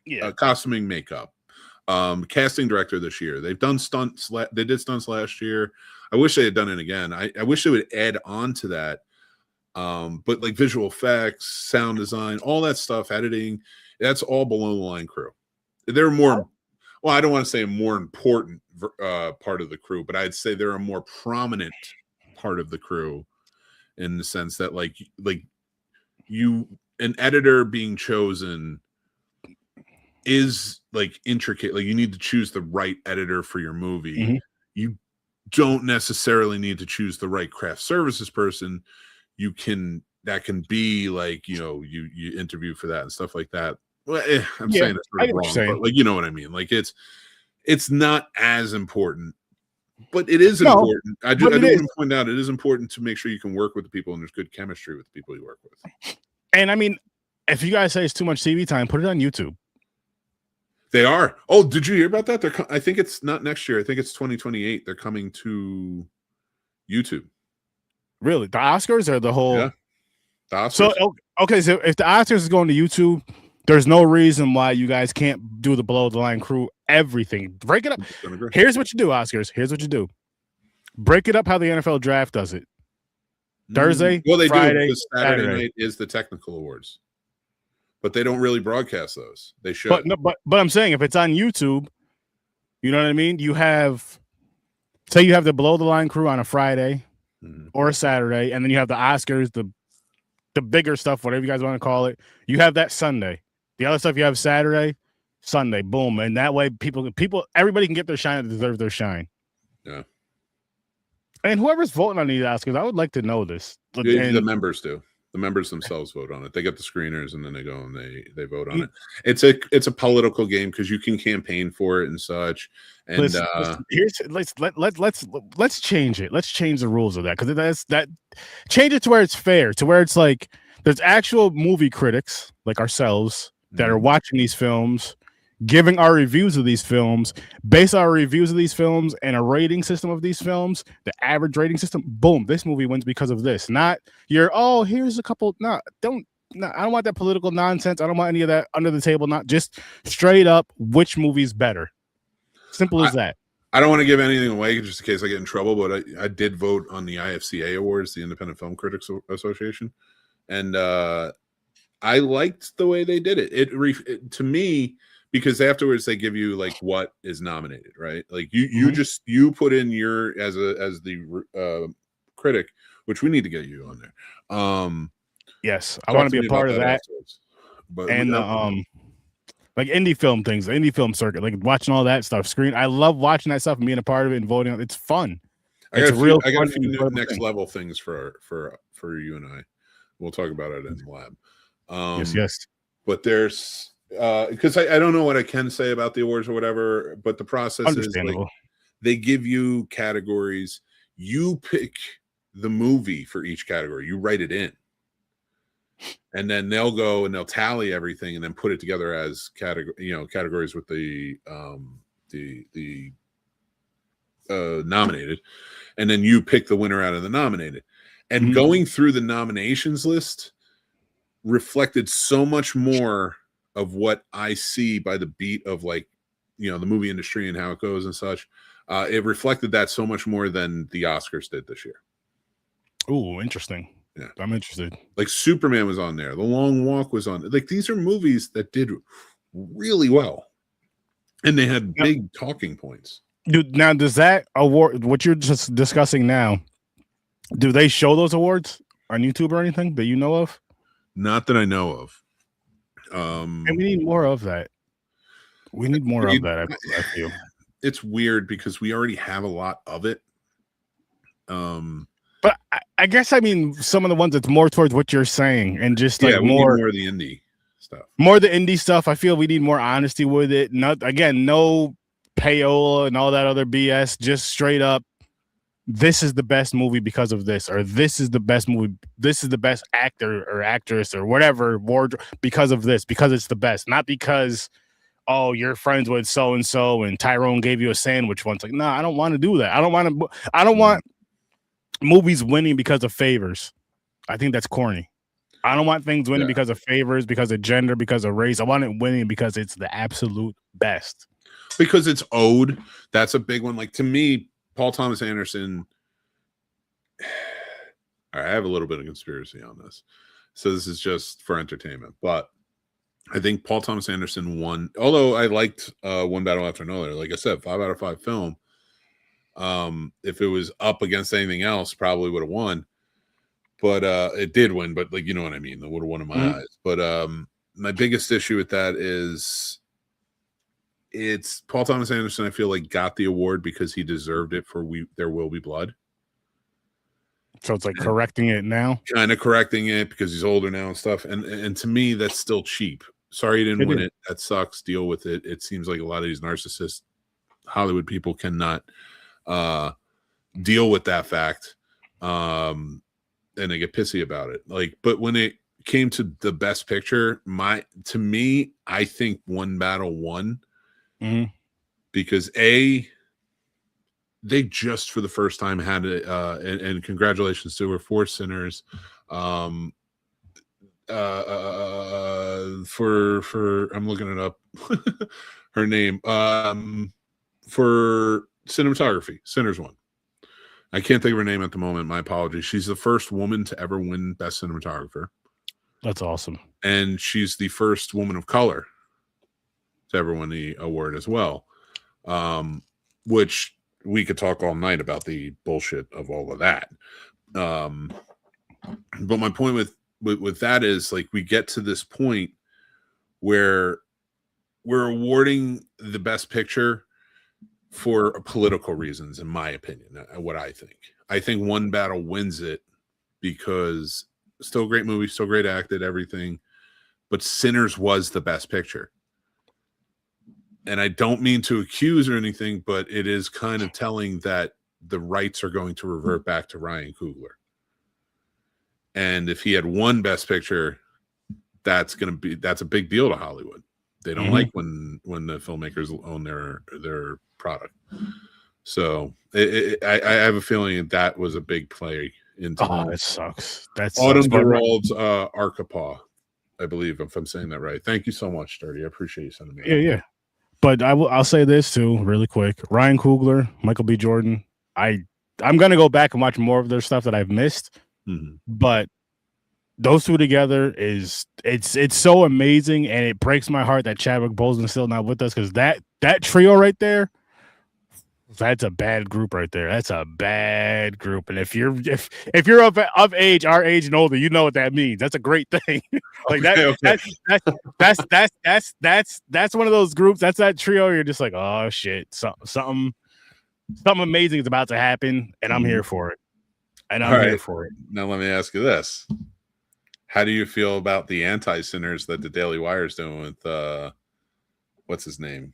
Yeah, costuming, makeup, casting director this year. They've done stunts. They did stunts last year. I wish they had done it again. I wish they would add on to that. But like visual effects, sound design, all that stuff, editing, that's all below the line crew. They're more, well, I don't want to say a more important part of the crew, but I'd say they're a more prominent part of the crew in the sense that like an editor being chosen is like intricate. Like you need to choose the right editor for your movie. Mm-hmm. You don't necessarily need to choose the right craft services person. That can be like, you interview for that and stuff like that. Well, I'm saying it's sort of wrong, but like, you know what I mean? Like it's not as important, but it is important. I do want to point out it is important to make sure you can work with the people and there's good chemistry with the people you work with. And I mean, if you guys say it's too much TV time, put it on YouTube. They are. Oh, did you hear about that? I think it's not next year. I think it's 2028. They're coming to YouTube. Really? The Oscars or the whole? Yeah. The Oscars. So, okay. So if the Oscars is going to YouTube, there's no reason why you guys can't do the below the line crew, everything. Break it up. Here's what you do, Oscars. Here's what you do. Break it up how the NFL draft does it. Thursday, well, they Friday, do because Saturday night is the technical awards. But they don't really broadcast those. They should. But I'm saying if it's on YouTube, you know what I mean? You have the below the line crew on a Friday or a Saturday, and then you have the Oscars, the bigger stuff, whatever you guys want to call it. You have that Sunday. The other stuff you have Saturday, Sunday, boom. And that way everybody can get their shine and deserve their shine. Yeah. And whoever's voting on these Oscars, I would like to know this. The members do. The members themselves vote on it. They get the screeners and then they go and they vote on it. It's a political game because you can campaign for it and such. And let's change it. Let's change the rules of that because change it to where it's fair, to where it's like there's actual movie critics like ourselves that are watching these films, giving our reviews of these films, base our reviews of these films and a rating system of these films, the average rating system, boom, this movie wins because of this. Not here's a couple. I don't want that political nonsense. I don't want any of that under the table. Not just straight up which movie's better. Simple as that. I don't want to give anything away just in case I get in trouble, but I did vote on the IFCA Awards, the Independent Film Critics Association. And I liked the way they did it. It to me, because afterwards they give you like what is nominated, right? Like you put in your as the critic, which we need to get you on there. Yes, I want to be a part of that. But and like indie film things, the indie film circuit, like watching all that stuff. I love watching that stuff and being a part of it and voting on it. It's fun. I got a few new next level things for you and I. We'll talk about it in the lab. Yes. But there's because I don't know what I can say about the awards or whatever, but the process is like they give you categories. You pick the movie for each category. You write it in. And then they'll go and they'll tally everything and then put it together as categories with the nominated. And then you pick the winner out of the nominated. And going through the nominations list reflected so much more of what I see by the beat of like, the movie industry and how it goes and such. It reflected that so much more than the Oscars did this year. Ooh, interesting. Yeah, I'm interested. Like Superman was on there. The Long Walk was on. Like these are movies that did really well. And they had big talking points. Dude, now does that award, what you're just discussing now, do they show those awards on YouTube or anything that you know of? Not that I know of. And we need more of that. We need more of that, I feel. It's weird because we already have a lot of it. But I guess I mean some of the ones that's more towards what you're saying and just like more of the indie stuff. More of the indie stuff. I feel we need more honesty with it. No payola and all that other BS. Just straight up, this is the best movie because of this, or this is the best movie. This is the best actor or actress or whatever wardrobe because of this, because it's the best, not because you're friends with so and so and Tyrone gave you a sandwich once. Like, I don't want to do that. I don't want movies winning because of favors. I think that's corny. I don't want things winning because of favors, because of gender, because of race. I want it winning because it's the absolute best. Because it's owed. That's a big one. Like to me, Paul Thomas Anderson. I have a little bit of conspiracy on this. So this is just for entertainment. But I think Paul Thomas Anderson won. Although I liked One Battle After Another. Like I said, 5 out of 5 film. If it was up against anything else, probably would have won. but it did win. But like, you know what I mean? It would have won in my eyes. But my biggest issue with that is it's Paul Thomas Anderson. I feel like got the award because he deserved it for There Will Be Blood. So it's like correcting it now, kind of correcting it because he's older now and stuff. And to me, that's still cheap. Sorry you didn't win it. That sucks. Deal with it. It seems like a lot of these narcissist Hollywood people cannot deal with that fact, and they get pissy about it. Like, but when it came to the best picture, to me, I think One Battle won because they just for the first time had it, and congratulations to her for Sinners, for I'm looking it up, her name, for cinematography. Sinners won. I can't think of her name at the moment. My apologies. She's the first woman to ever win Best Cinematographer. That's awesome. And she's the first woman of color to ever win the award as well, which we could talk all night about the bullshit of all of that. But my point with that is, like, we get to this point where we're awarding the best picture for political reasons, in my opinion. What I think One Battle wins it because still a great movie, still great acted, everything, but Sinners was the best picture. And I don't mean to accuse or anything, but it is kind of telling that the rights are going to revert back to Ryan Coogler. And if he had won Best Picture, that's a big deal to Hollywood. They don't like when the filmmakers own their product. So I have a feeling that was a big play into. Oh, it sucks. That's Autumn Gerald's Arkapaw, I believe, if I'm saying that right. Thank you so much, Sturdy. I appreciate you sending me. Yeah. But I'll say this too, really quick. Ryan Coogler, Michael B. Jordan. I'm gonna go back and watch more of their stuff that I've missed. But those two together it's so amazing, and it breaks my heart that Chadwick Boseman's still not with us, because that trio right there, that's a bad group right there. That's a bad group. And if you're of age, our age and older, you know what that means. That's a great thing. Like that's one of those groups. That's that trio. You're just like, oh shit, something amazing is about to happen, and I'm here for it. And I'm here for it. Now let me ask you this: how do you feel about the anti-sinners that the Daily Wire is doing with what's his name?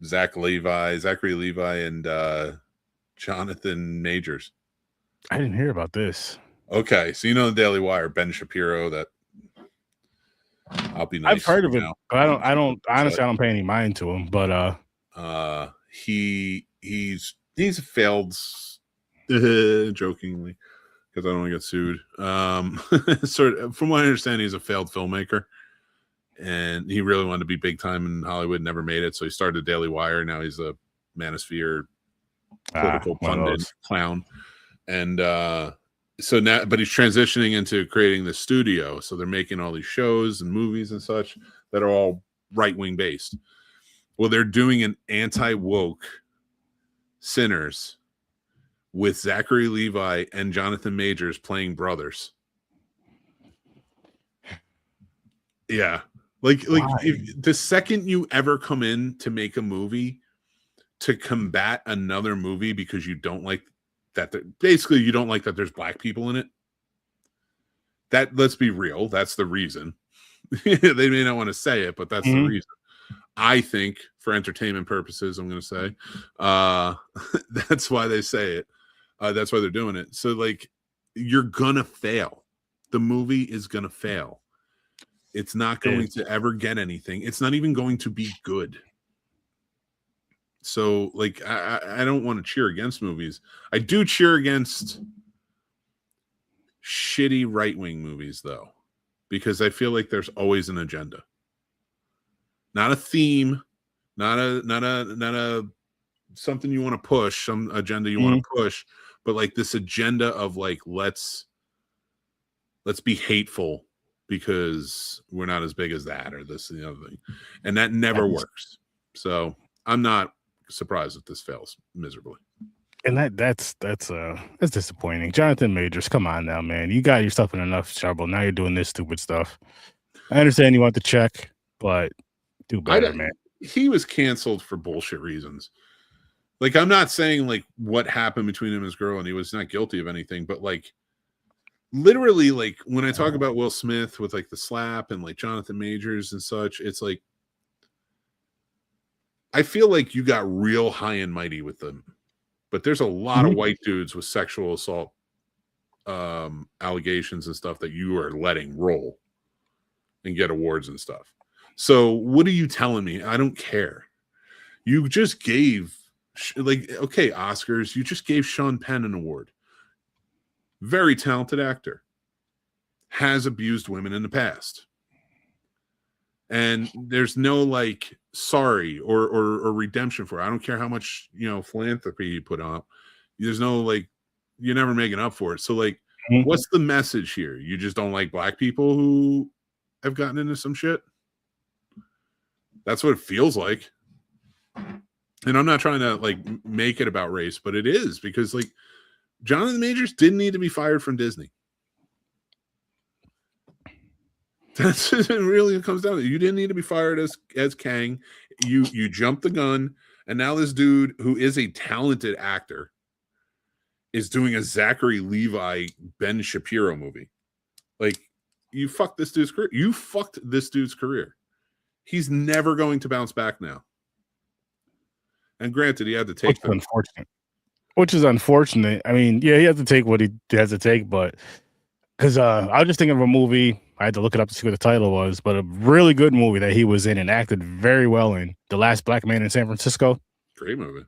Zachary Levi, and Jonathan Majors? I didn't hear about this. Okay, so you know the Daily Wire, Ben Shapiro. That I'll be nice. I've heard of him, but I don't honestly. I don't pay any mind to him. But he's a failed, jokingly, because I don't want to get sued. Sort of, from what I understand, he's a failed filmmaker. And he really wanted to be big time in Hollywood, never made it. So he started Daily Wire. Now he's a manosphere political pundit clown. And so now, but he's transitioning into creating the studio. So they're making all these shows and movies and such that are all right-wing based. Well, they're doing an anti-woke Sinners with Zachary Levi and Jonathan Majors playing brothers. Yeah. Like if the second you ever come in to make a movie to combat another movie because you don't like that, basically you don't like that there's black people in it. That, let's be real, that's the reason. They may not want to say it, but that's the reason. I think for entertainment purposes, I'm going to say that's why they say it. That's why they're doing it. So like, you're gonna fail. The movie is gonna fail. It's not going to ever get anything. It's not even going to be good. So, like, I don't want to cheer against movies. I do cheer against shitty right-wing movies, though, because I feel like there's always an agenda. Not a theme, not a something you want to push, some agenda you want to push, but like this agenda of like, let's be hateful because we're not as big as that, or this and the other thing. And that never works. So I'm not surprised if this fails miserably. And that's disappointing. Jonathan Majors, come on now, man. You got yourself in enough trouble. Now you're doing this stupid stuff. I understand you want the check, but do better, man. He was canceled for bullshit reasons. Like, I'm not saying like what happened between him and his girl, and he was not guilty of anything, but like literally, like when I talk about Will Smith with like the slap and like Jonathan Majors and such, it's like I feel like you got real high and mighty with them. But there's a lot of white dudes with sexual assault allegations and stuff that you are letting roll and get awards and stuff. So what are you telling me? I don't care. You just gave, okay, Oscars, you just gave Sean Penn an award. Very talented actor. Has abused women in the past. And there's no like sorry or redemption for it. I don't care how much, philanthropy you put up. There's no like, you're never making up for it. So like, what's the message here? You just don't like black people who have gotten into some shit? That's what it feels like. And I'm not trying to like make it about race, but it is, because like Jonathan Majors didn't need to be fired from Disney. That's it. Really comes down to it. You didn't need to be fired as Kang. You jumped the gun, and now this dude who is a talented actor is doing a Zachary Levi Ben Shapiro movie. Like, you fucked this dude's career. You fucked this dude's career. He's never going to bounce back now. And granted, he had to take Which is unfortunate. I mean, yeah, he had to take what he has to take, but because I was just thinking of a movie. I had to look it up to see what the title was, but a really good movie that he was in and acted very well in. The Last Black Man in San Francisco. Great movie.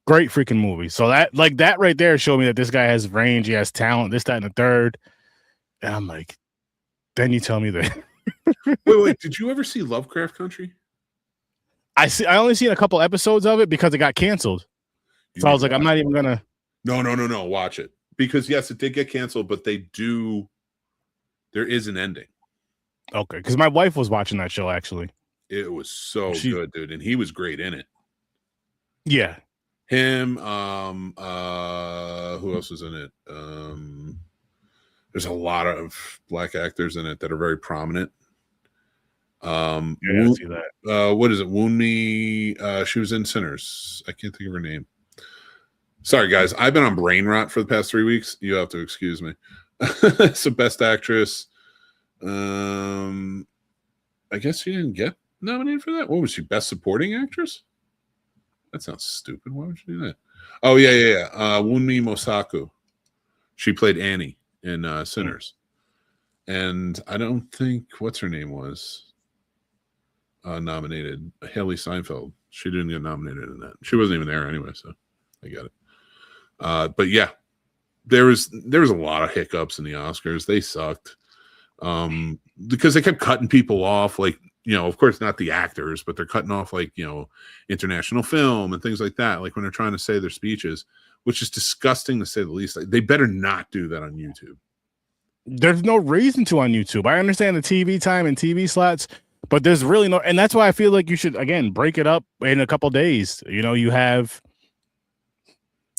Great freaking movie. So that right there showed me that this guy has range, he has talent, this, that, and the third. And I'm like, then you tell me that. wait, did you ever see Lovecraft Country? I only seen a couple episodes of it because it got canceled. So I was like, I'm not even gonna. No. Watch it. Because yes, it did get canceled, but there is an ending. Okay, because my wife was watching that show, actually. It was so good, dude. And he was great in it. Yeah. Him, who else was in it? There's a lot of black actors in it that are very prominent. I see that. What is it? Wound Me. She was in Sinners. I can't think of her name. Sorry, guys. I've been on brain rot for the past 3 weeks. You have to excuse me. So best actress. I guess she didn't get nominated for that. What was she? Best supporting actress? That sounds stupid. Why would you do that? Oh yeah. Wunmi Mosaku. She played Annie in Sinners. And I don't think what's her name was nominated. Haley Seinfeld. She didn't get nominated in that. She wasn't even there anyway, so I get it. But yeah. There was a lot of hiccups in the Oscars. They sucked because they kept cutting people off. Like, of course, not the actors, but they're cutting off like, international film and things like that. Like when they're trying to say their speeches, which is disgusting to say the least. Like, they better not do that on YouTube. There's no reason to on YouTube. I understand the TV time and TV slots, but there's really no. And that's why I feel like you should, again, break it up in a couple days. You have.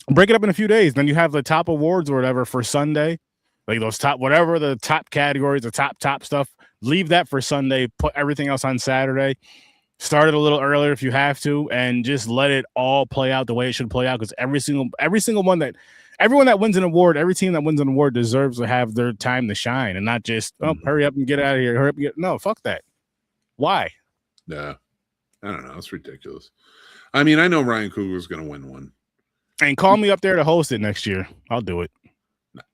Break it up in a few days. Then you have the top awards or whatever for Sunday, like those top, whatever the top categories, the top stuff. Leave that for Sunday. Put everything else on Saturday. Start it a little earlier if you have to, and just let it all play out the way it should play out. Because every single one everyone that wins an award, every team that wins an award deserves to have their time to shine, and not just hurry up and get out of here. Hurry up and no, fuck that. Why? Yeah, I don't know. It's ridiculous. I mean, I know Ryan Coogler's going to win one. And call me up there to host it next year. I'll do it.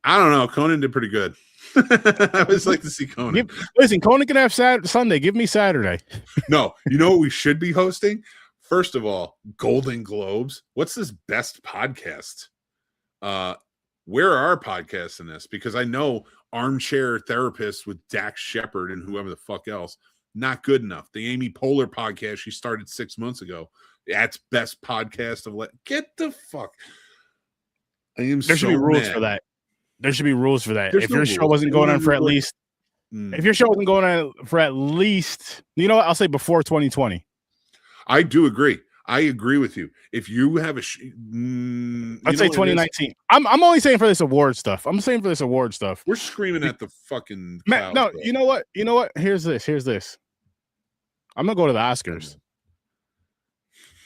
I don't know. Conan did pretty good. I always like to see Conan. Listen, Conan can have Sunday. Give me Saturday. No, you know what we should be hosting? First of all, Golden Globes. What's this best podcast? Where are our podcasts in this? Because I know Armchair Therapist with Dax Shepard and whoever the fuck else, not good enough. The Amy Poehler podcast she started 6 months ago. That's best podcast of get the fuck. There should be rules for that. There should be rules for that. If your show wasn't going on for at least, if your show wasn't going on for at least, you know what? I'll say before 2020. I do agree. I agree with you. If you have a, I'd say 2019. I'm only saying for this award stuff. I'm saying for this award stuff. We're screaming at the fucking clouds. No, bro. You know what? You know what? Here's this. I'm gonna go to the Oscars.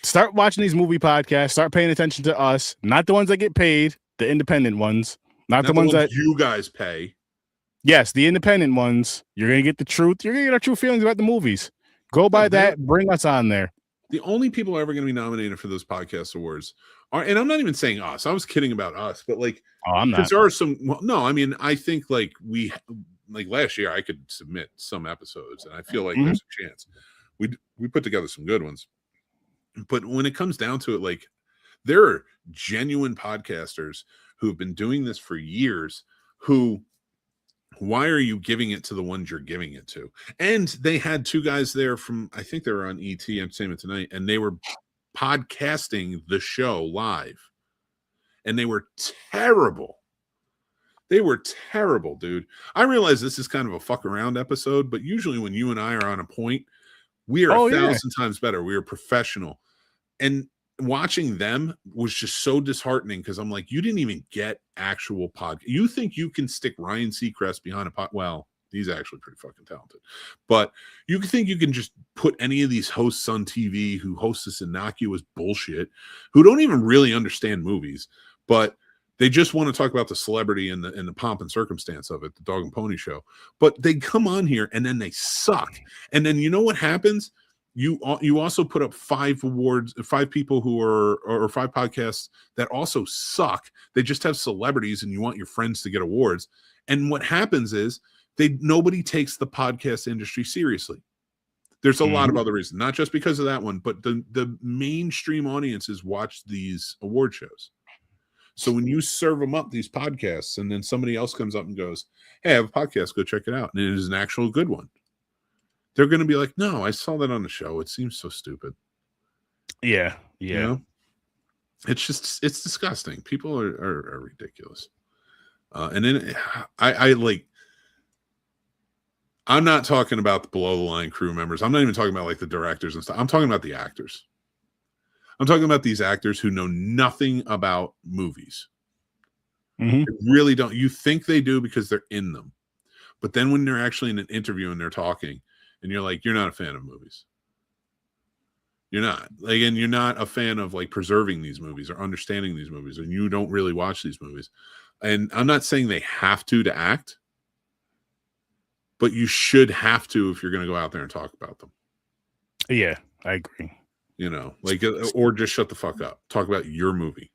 Start watching these movie podcasts. Start paying attention to us, not the ones that get paid, the independent ones, not the ones that you guys pay. Yes, the independent ones. You're gonna get the truth. You're gonna get our true feelings about the movies. Go by that. Bring us on there. The only people ever going to be nominated for those podcast awards are, and I'm not even saying us. I was kidding about us, but like, I'm not. Because there are some. Well, no, I mean, I think like last year, I could submit some episodes, and I feel like there's a chance. We put together some good ones, but when it comes down to it, like, there are genuine podcasters who have been doing this for years. Why are you giving it to the ones you're giving it to? And they had two guys there from, I think they were on ET Entertainment Tonight, and they were podcasting the show live. And they were terrible. They were terrible, dude. I realize this is kind of a fuck around episode, but usually when you and I are on a point, we are 1,000 times better. We are professional. And watching them was just so disheartening because I'm like, you didn't even get actual podcast. You think you can stick Ryan Seacrest behind a well, he's actually pretty fucking talented, but you think you can just put any of these hosts on TV who host this innocuous bullshit, who don't even really understand movies, but they just want to talk about the celebrity and the pomp and circumstance of it, the dog and pony show. But they come on here and then they suck. And then you know what happens? You also put up 5 people who are, or 5 podcasts that also suck. They just have celebrities and you want your friends to get awards. And what happens is nobody takes the podcast industry seriously. There's a lot of other reasons, not just because of that one, but the mainstream audiences watch these award shows. So when you serve them up these podcasts and then somebody else comes up and goes, hey, I have a podcast, go check it out. And it is an actual good one. They're going to be like, no, I saw that on the show. It seems so stupid. Yeah. You know? It's disgusting. People are ridiculous. And then I'm not talking about the below the line crew members. I'm not even talking about like the directors and stuff. I'm talking about the actors. I'm talking about these actors who know nothing about movies. They really don't. You think they do because they're in them. But then when they're actually in an interview and they're talking, and you're like, you're not a fan of movies. You're not. Like, and you're not a fan of like preserving these movies or understanding these movies, and you don't really watch these movies. And I'm not saying they have to act, but you should have to if you're going to go out there and talk about them. Yeah, I agree. You know, like, or just shut the fuck up. Talk about your movie.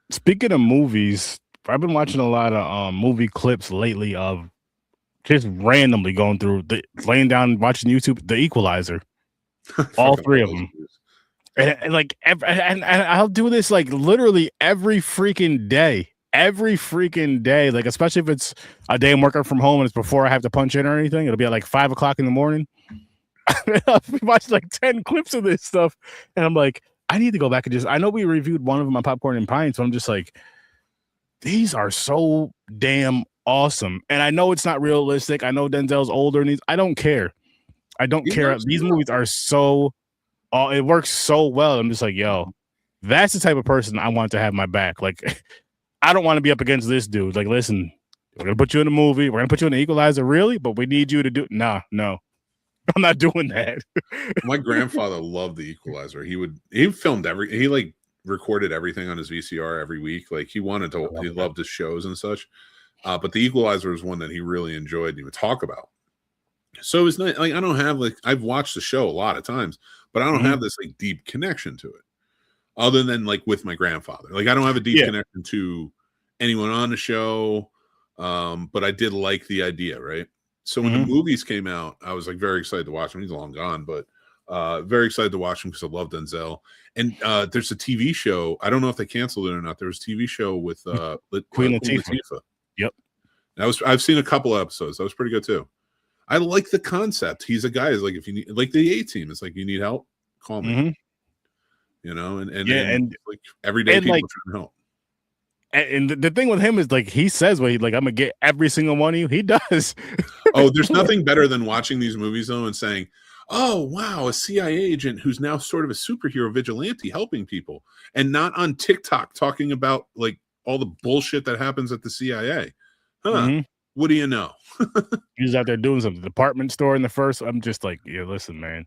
Speaking of movies, I've been watching a lot of movie clips lately of just randomly going through, laying down, watching YouTube, The Equalizer, all 3 of them. And like, and I'll do this like literally every freaking day. Like, especially if it's a day I'm working from home and it's before I have to punch in or anything, it'll be at like 5 o'clock in the morning. I'll be watching like 10 clips of this stuff. And I'm like, I need to go back and I know we reviewed one of them on Popcorn and Pints, so I'm just like, these are so damn awesome. And I know it's not realistic. I know Denzel's older and I don't care. These movies are so, it works so well. I'm just like, yo, that's the type of person I want to have my back. Like, I don't want to be up against this dude. Like, listen, we're going to put you in a movie. We're going to put you in the Equalizer, really? But we need you to do, no, I'm not doing that. My grandfather loved The Equalizer. He filmed he like recorded everything on his VCR every week. Like, he loved his shows and such. But The Equalizer was one that he really enjoyed and he would talk about. So it's not like I don't have like, I've watched the show a lot of times, but I don't have this like deep connection to it other than like with my grandfather. Like, I don't have a deep connection to anyone on the show. But I did like the idea. Right. So when the movies came out, I was like very excited to watch him. He's long gone, but very excited to watch him because I love Denzel. And there's a TV show. I don't know if they canceled it or not. There was a TV show with Queen Latifah. Yep. I've seen a couple of episodes. That was pretty good too. I like the concept. He's a guy is like, if you need, like the A-Team, it's like, you need help, call me. You know, and like every day people trying to help. And the thing with him is like, he says, I'm gonna get every single one of you. He does. Oh, there's nothing better than watching these movies though and saying, oh wow, a CIA agent who's now sort of a superhero vigilante helping people, and not on TikTok talking about like all the bullshit that happens at the CIA. Huh? Mm-hmm. What do you know? He was out there doing some department store in the first. I'm just like, yeah, listen, man.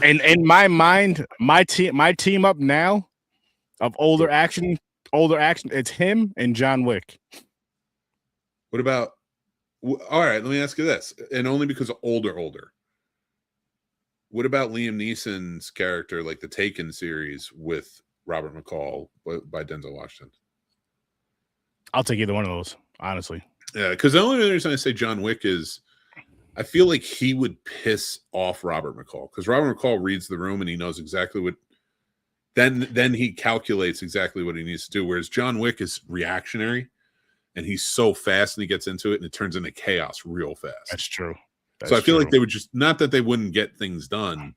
And in my mind, my team up now of older action, it's him and John Wick. What about? All right, let me ask you this, and only because of older. What about Liam Neeson's character, like the Taken series with Robert McCall by Denzel Washington? I'll take either one of those, honestly. Yeah, because the only reason I say John Wick is I feel like he would piss off Robert McCall, because Robert McCall reads the room and he knows exactly what. Then he calculates exactly what he needs to do, whereas John Wick is reactionary, and he's so fast and he gets into it and it turns into chaos real fast. That's true. So I feel like they would just, not that they wouldn't get things done,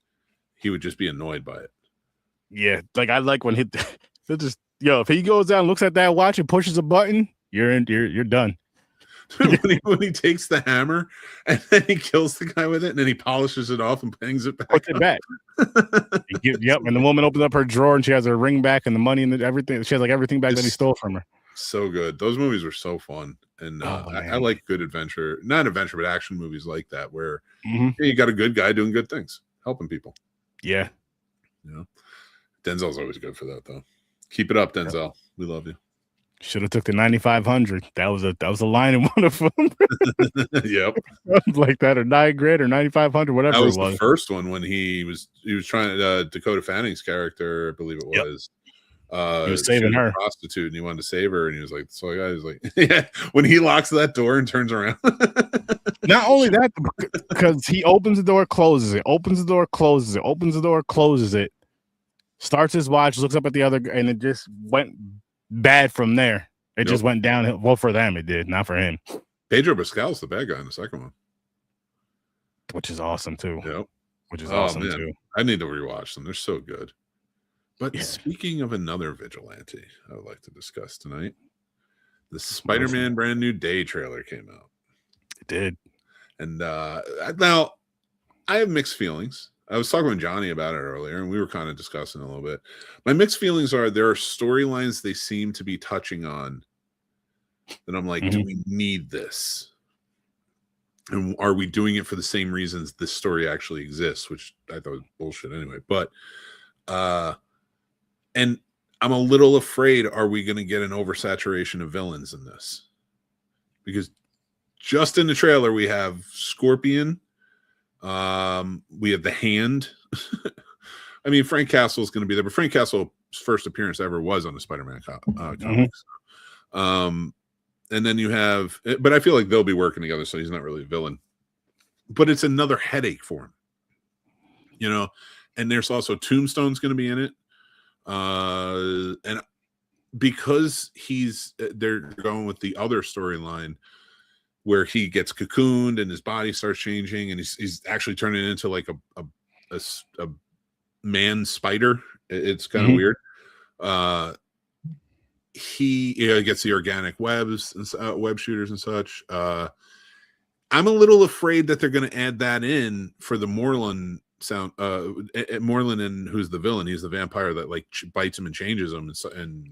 he would just be annoyed by it. Yeah, like I like when they'll just if he goes down, looks at that watch and pushes a button, you're done. when he takes the hammer and then he kills the guy with it and then he polishes it off and hangs it back. Puts it back. Yep. And the woman opens up her drawer and she has her ring back and the money and everything. She has like everything back that he stole from her. So good. Those movies were so fun. And I like good adventure, not adventure, but action movies like that, where you got a good guy doing good things, helping people. Yeah. You know, Denzel's always good for that, though. Keep it up, Denzel. Yep. We love you. Should have took the 9,500. That was a line in one of them. Yep. Like that, or $9,000 or 9,500, whatever that was it was. The first one when he was trying to Dakota Fanning's character, I believe it was. He was saving her, a prostitute, and he wanted to save her, and he was like, "So, guy was like, yeah." When he locks that door and turns around. Not only that, because he opens the door, closes it, opens the door, closes it, opens the door, closes it, starts his watch, looks up at the other, and it just went bad from there. It just went downhill. Well, for them, it did, not for him. Pedro Pascal's the bad guy in the second one, which is awesome too. Yep, which is awesome too. I need to rewatch them. They're so good. But speaking of another vigilante, I would like to discuss tonight. The Spider-Man Brand New Day trailer came out. It did. And now I have mixed feelings. I was talking with Johnny about it earlier, and we were kind of discussing a little bit. My mixed feelings are there are storylines they seem to be touching on that I'm like, do we need this? And are we doing it for the same reasons this story actually exists? Which I thought was bullshit anyway. But and I'm a little afraid, are we going to get an oversaturation of villains in this? Because just in the trailer, we have Scorpion. We have the Hand. I mean, Frank Castle is going to be there, but Frank Castle's first appearance ever was on the Spider-Man comics. And then you have, but I feel like they'll be working together, so he's not really a villain. But it's another headache for him, you know. And there's also Tombstone's going to be in it. And because they're going with the other storyline where he gets cocooned and his body starts changing and he's actually turning into like a man spider. It's kind of weird. He gets the organic webs and web shooters and such. I'm a little afraid that they're going to add that in for the Moreland sound. Moreland, and who's the villain? He's the vampire that like bites him and changes him, and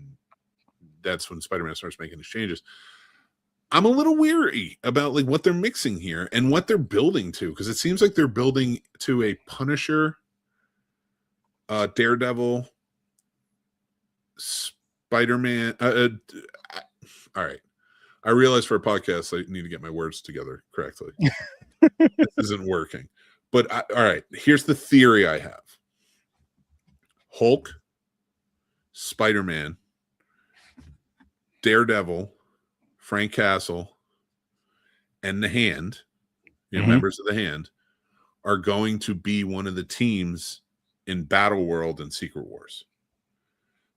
that's when Spider-Man starts making his changes. I'm a little weary about like what they're mixing here and what they're building to, because it seems like they're building to a Punisher, Daredevil, Spider-Man. All right. I realize for a podcast, I need to get my words together correctly. This isn't working. But all right, here's the theory I have. Hulk, Spider-Man, Daredevil, Frank Castle, and the Hand, members of the Hand, are going to be one of the teams in Battle World and Secret Wars.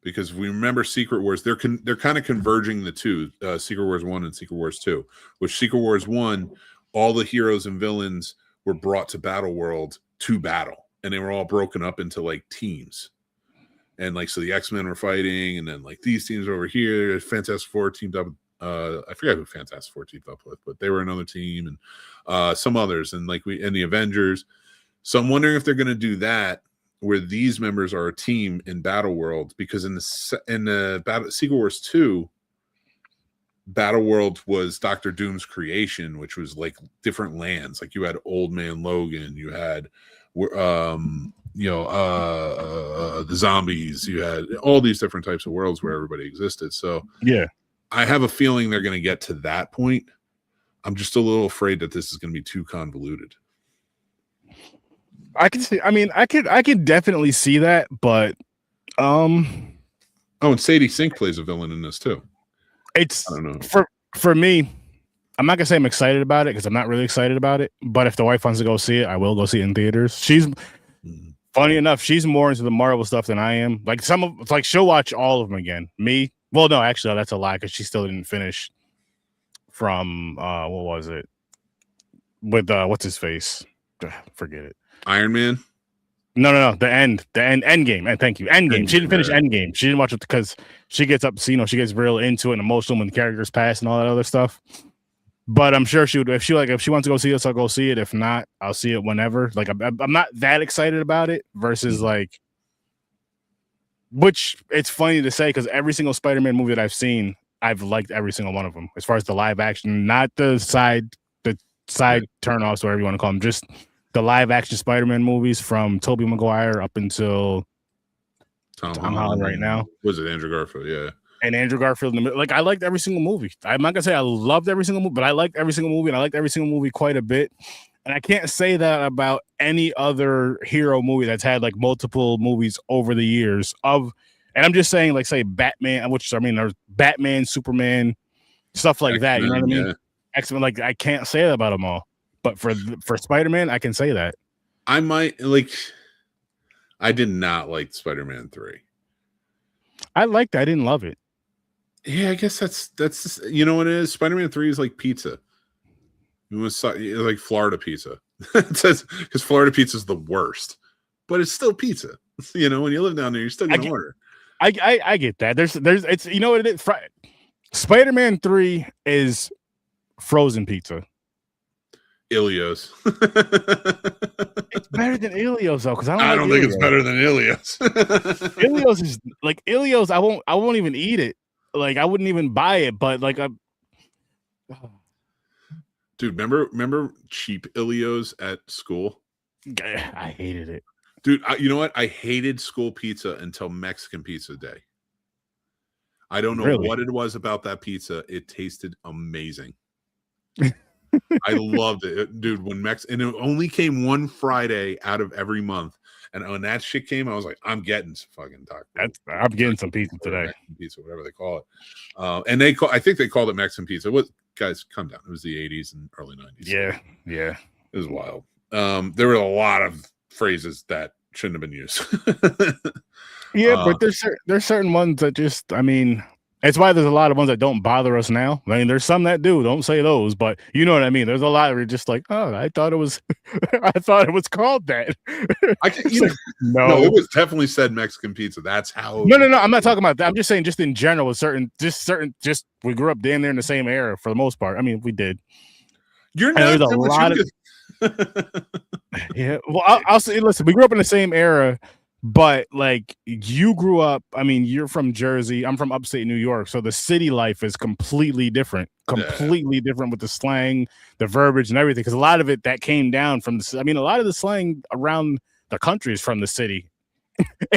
Because we remember Secret Wars, they're kind of converging the two, Secret Wars 1 and Secret Wars 2, which Secret Wars 1, all the heroes and villains were brought to Battle World to battle, and they were all broken up into like teams. And like, so the X-Men were fighting, and then like these teams over here, Fantastic Four teamed up. I forget who Fantastic Four teamed up with, but they were another team, and some others, and like and the Avengers. So I'm wondering if they're going to do that, where these members are a team in Battle World, because in the Secret Wars 2, Battle World was Doctor Doom's creation, which was like different lands. Like you had Old Man Logan, you had the zombies, you had all these different types of worlds where everybody existed. So yeah, I have a feeling they're going to get to that point. I'm just a little afraid that this is going to be too convoluted. I can see. I mean, I could definitely see that, but oh, and Sadie Sink plays a villain in this too. It's, I don't know. For me, I'm not gonna say I'm excited about it because I'm not really excited about it. But if the wife wants to go see it, I will go see it in theaters. She's funny enough, she's more into the Marvel stuff than I am. Like she'll watch all of them again. Me, well, no, actually, that's a lie because she still didn't finish from what was it with what's his face? Forget it. Iron Man. No, the end game. And thank you, Endgame. She didn't finish Endgame. She didn't watch it because she gets up, she gets real into it and emotional when the characters pass and all that other stuff. But I'm sure she would, if she wants to go see this, I'll go see it. If not, I'll see it whenever. Like I'm not that excited about it versus like, which it's funny to say because every single Spider-Man movie that I've seen, I've liked every single one of them as far as the live action, not the side turnoffs, whatever you want to call them, just the live action Spider-Man movies from Tobey Maguire up until Tom Holland right now. Was it Andrew Garfield? Yeah. And Andrew Garfield. Like I liked every single movie. I'm not gonna say I loved every single movie, but I liked every single movie, and I liked every single movie quite a bit. And I can't say that about any other hero movie that's had like multiple movies over the years of, and I'm just saying like say Batman, which I mean there's Batman, Superman, stuff like that. You know what I mean? Yeah. X-Men, like I can't say that about them all. But for Spider-Man, I can say that. I did not like Spider-Man 3. I liked it. I didn't love it. Yeah, I guess that's you know what it is? Spider-Man 3 is like pizza. It was like Florida pizza. It says because Florida pizza is the worst, but it's still pizza. You know, when you live down there, you're still gonna order. I get that. There's it's you know what it is. Spider-Man 3 is frozen pizza. Ilios. It's better than Ilios though, because I don't think it's better than Ilios. Ilios is like Ilios. I won't even eat it. Like I wouldn't even buy it. But like dude, remember cheap Ilios at school? I hated it, dude. You know what? I hated school pizza until Mexican Pizza Day. I don't know what it was about that pizza. It tasted amazing. I loved it, dude. And it only came one Friday out of every month. And when that shit came, I was like, I'm getting some fucking taco. I'm getting some pizza today. Mexican pizza, whatever they call it. And I think they called it Mexican pizza. Guys, come down. It was the 80s and early 90s. Yeah. It was wild. There were a lot of phrases that shouldn't have been used. Yeah, but there's certain ones that just, I mean, it's why there's a lot of ones that don't bother us now. I mean, there's some that do. Don't say those, but you know what I mean. There's a lot where you're just like, oh, I thought it was called that. No, it was definitely said Mexican pizza. That's how. No. I'm not talking about that. I'm just saying, just in general, with certain, we grew up damn near in the same era for the most part. I mean, we did. You're not. There's a lot of. Yeah. Well, I'll say, listen, we grew up in the same era. But like you grew up, I mean, you're from Jersey. I'm from upstate New York. So the city life is completely different with the slang, the verbiage and everything. Because a lot of it that came down from a lot of the slang around the country is from the city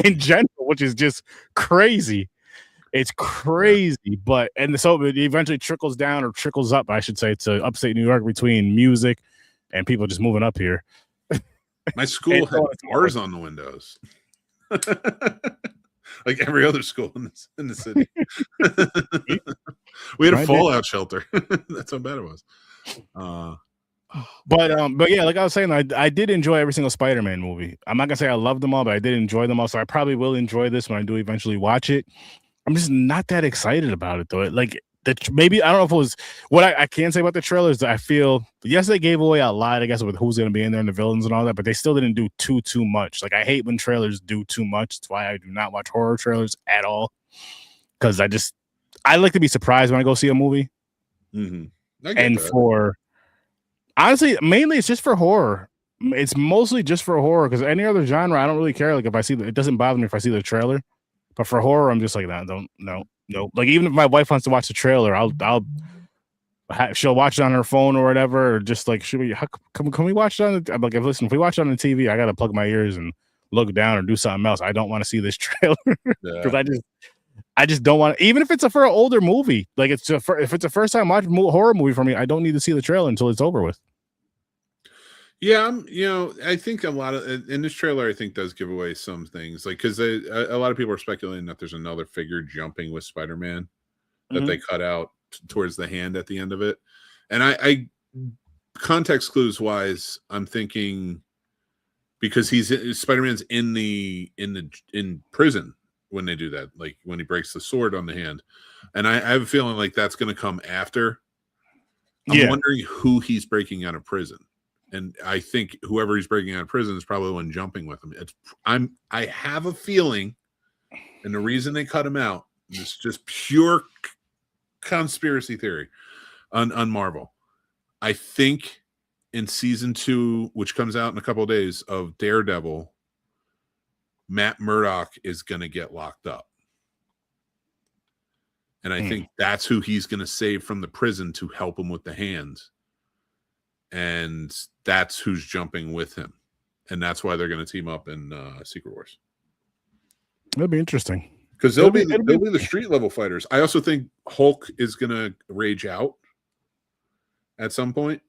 in general, which is just crazy. It's crazy. But so it eventually trickles down or trickles up, I should say, to upstate New York between music and people just moving up here. My school had bars on the windows. Like every other school in the city. We had a fallout shelter. That's how bad it was. But yeah, like I was saying, I did enjoy every single Spider-Man movie. I'm not gonna say I loved them all, but I did enjoy them all. So I probably will enjoy this when I do eventually watch it. I'm just not that excited about it though. Maybe I don't know if it was what I can say about the trailers. I feel yes, they gave away a lot, I guess, with who's going to be in there and the villains and all that, but they still didn't do too much. Like I hate when trailers do too much. That's why I do not watch horror trailers at all. Because I like to be surprised when I go see a movie. Mm-hmm. And honestly, mainly it's just for horror. It's mostly just for horror because any other genre, I don't really care. Like if I see it doesn't bother me if I see the trailer. But for horror, I'm just like, nah, don't, no. Like even if my wife wants to watch the trailer, she'll watch it on her phone or whatever, or just like, can we watch it on? I'm like, listen, if we watch it on the TV, I gotta plug my ears and look down or do something else. I don't want to see this trailer because I just don't want. Even if it's for an older movie, like if it's a first time watching horror movie for me, I don't need to see the trailer until it's over with. Yeah, I think a lot of in this trailer, I think does give away some things, like because a lot of people are speculating that there's another figure jumping with Spider-Man that they cut out towards the hand at the end of it, and I context clues wise, I'm thinking because Spider-Man's in prison when they do that, like when he breaks the sword on the hand, and I have a feeling like that's going to come after. I'm wondering who he's breaking out of prison. And I think whoever he's breaking out of prison is probably the one jumping with him. I have a feeling, and the reason they cut him out is just pure conspiracy theory on Marvel. I think in season 2, which comes out in a couple of days, of Daredevil, Matt Murdock is going to get locked up. And I think that's who he's going to save from the prison to help him with the hands. And that's who's jumping with him. And that's why they're going to team up in Secret Wars. That'd be interesting. Because they'll be the street level fighters. I also think Hulk is going to rage out at some point.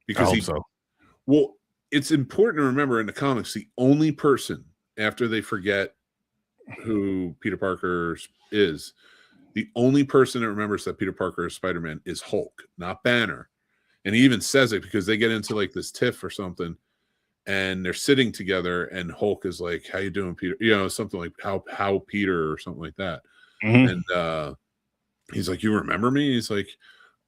Because well, it's important to remember in the comics, the only person after they forget who Peter Parker is, the only person that remembers that Peter Parker is Spider-Man is Hulk, not Banner. And he even says it because they get into like this tiff or something, and they're sitting together, and Hulk is like, "How you doing, Peter?" Something like how Peter or something like that. And he's like, "You remember me?" He's like,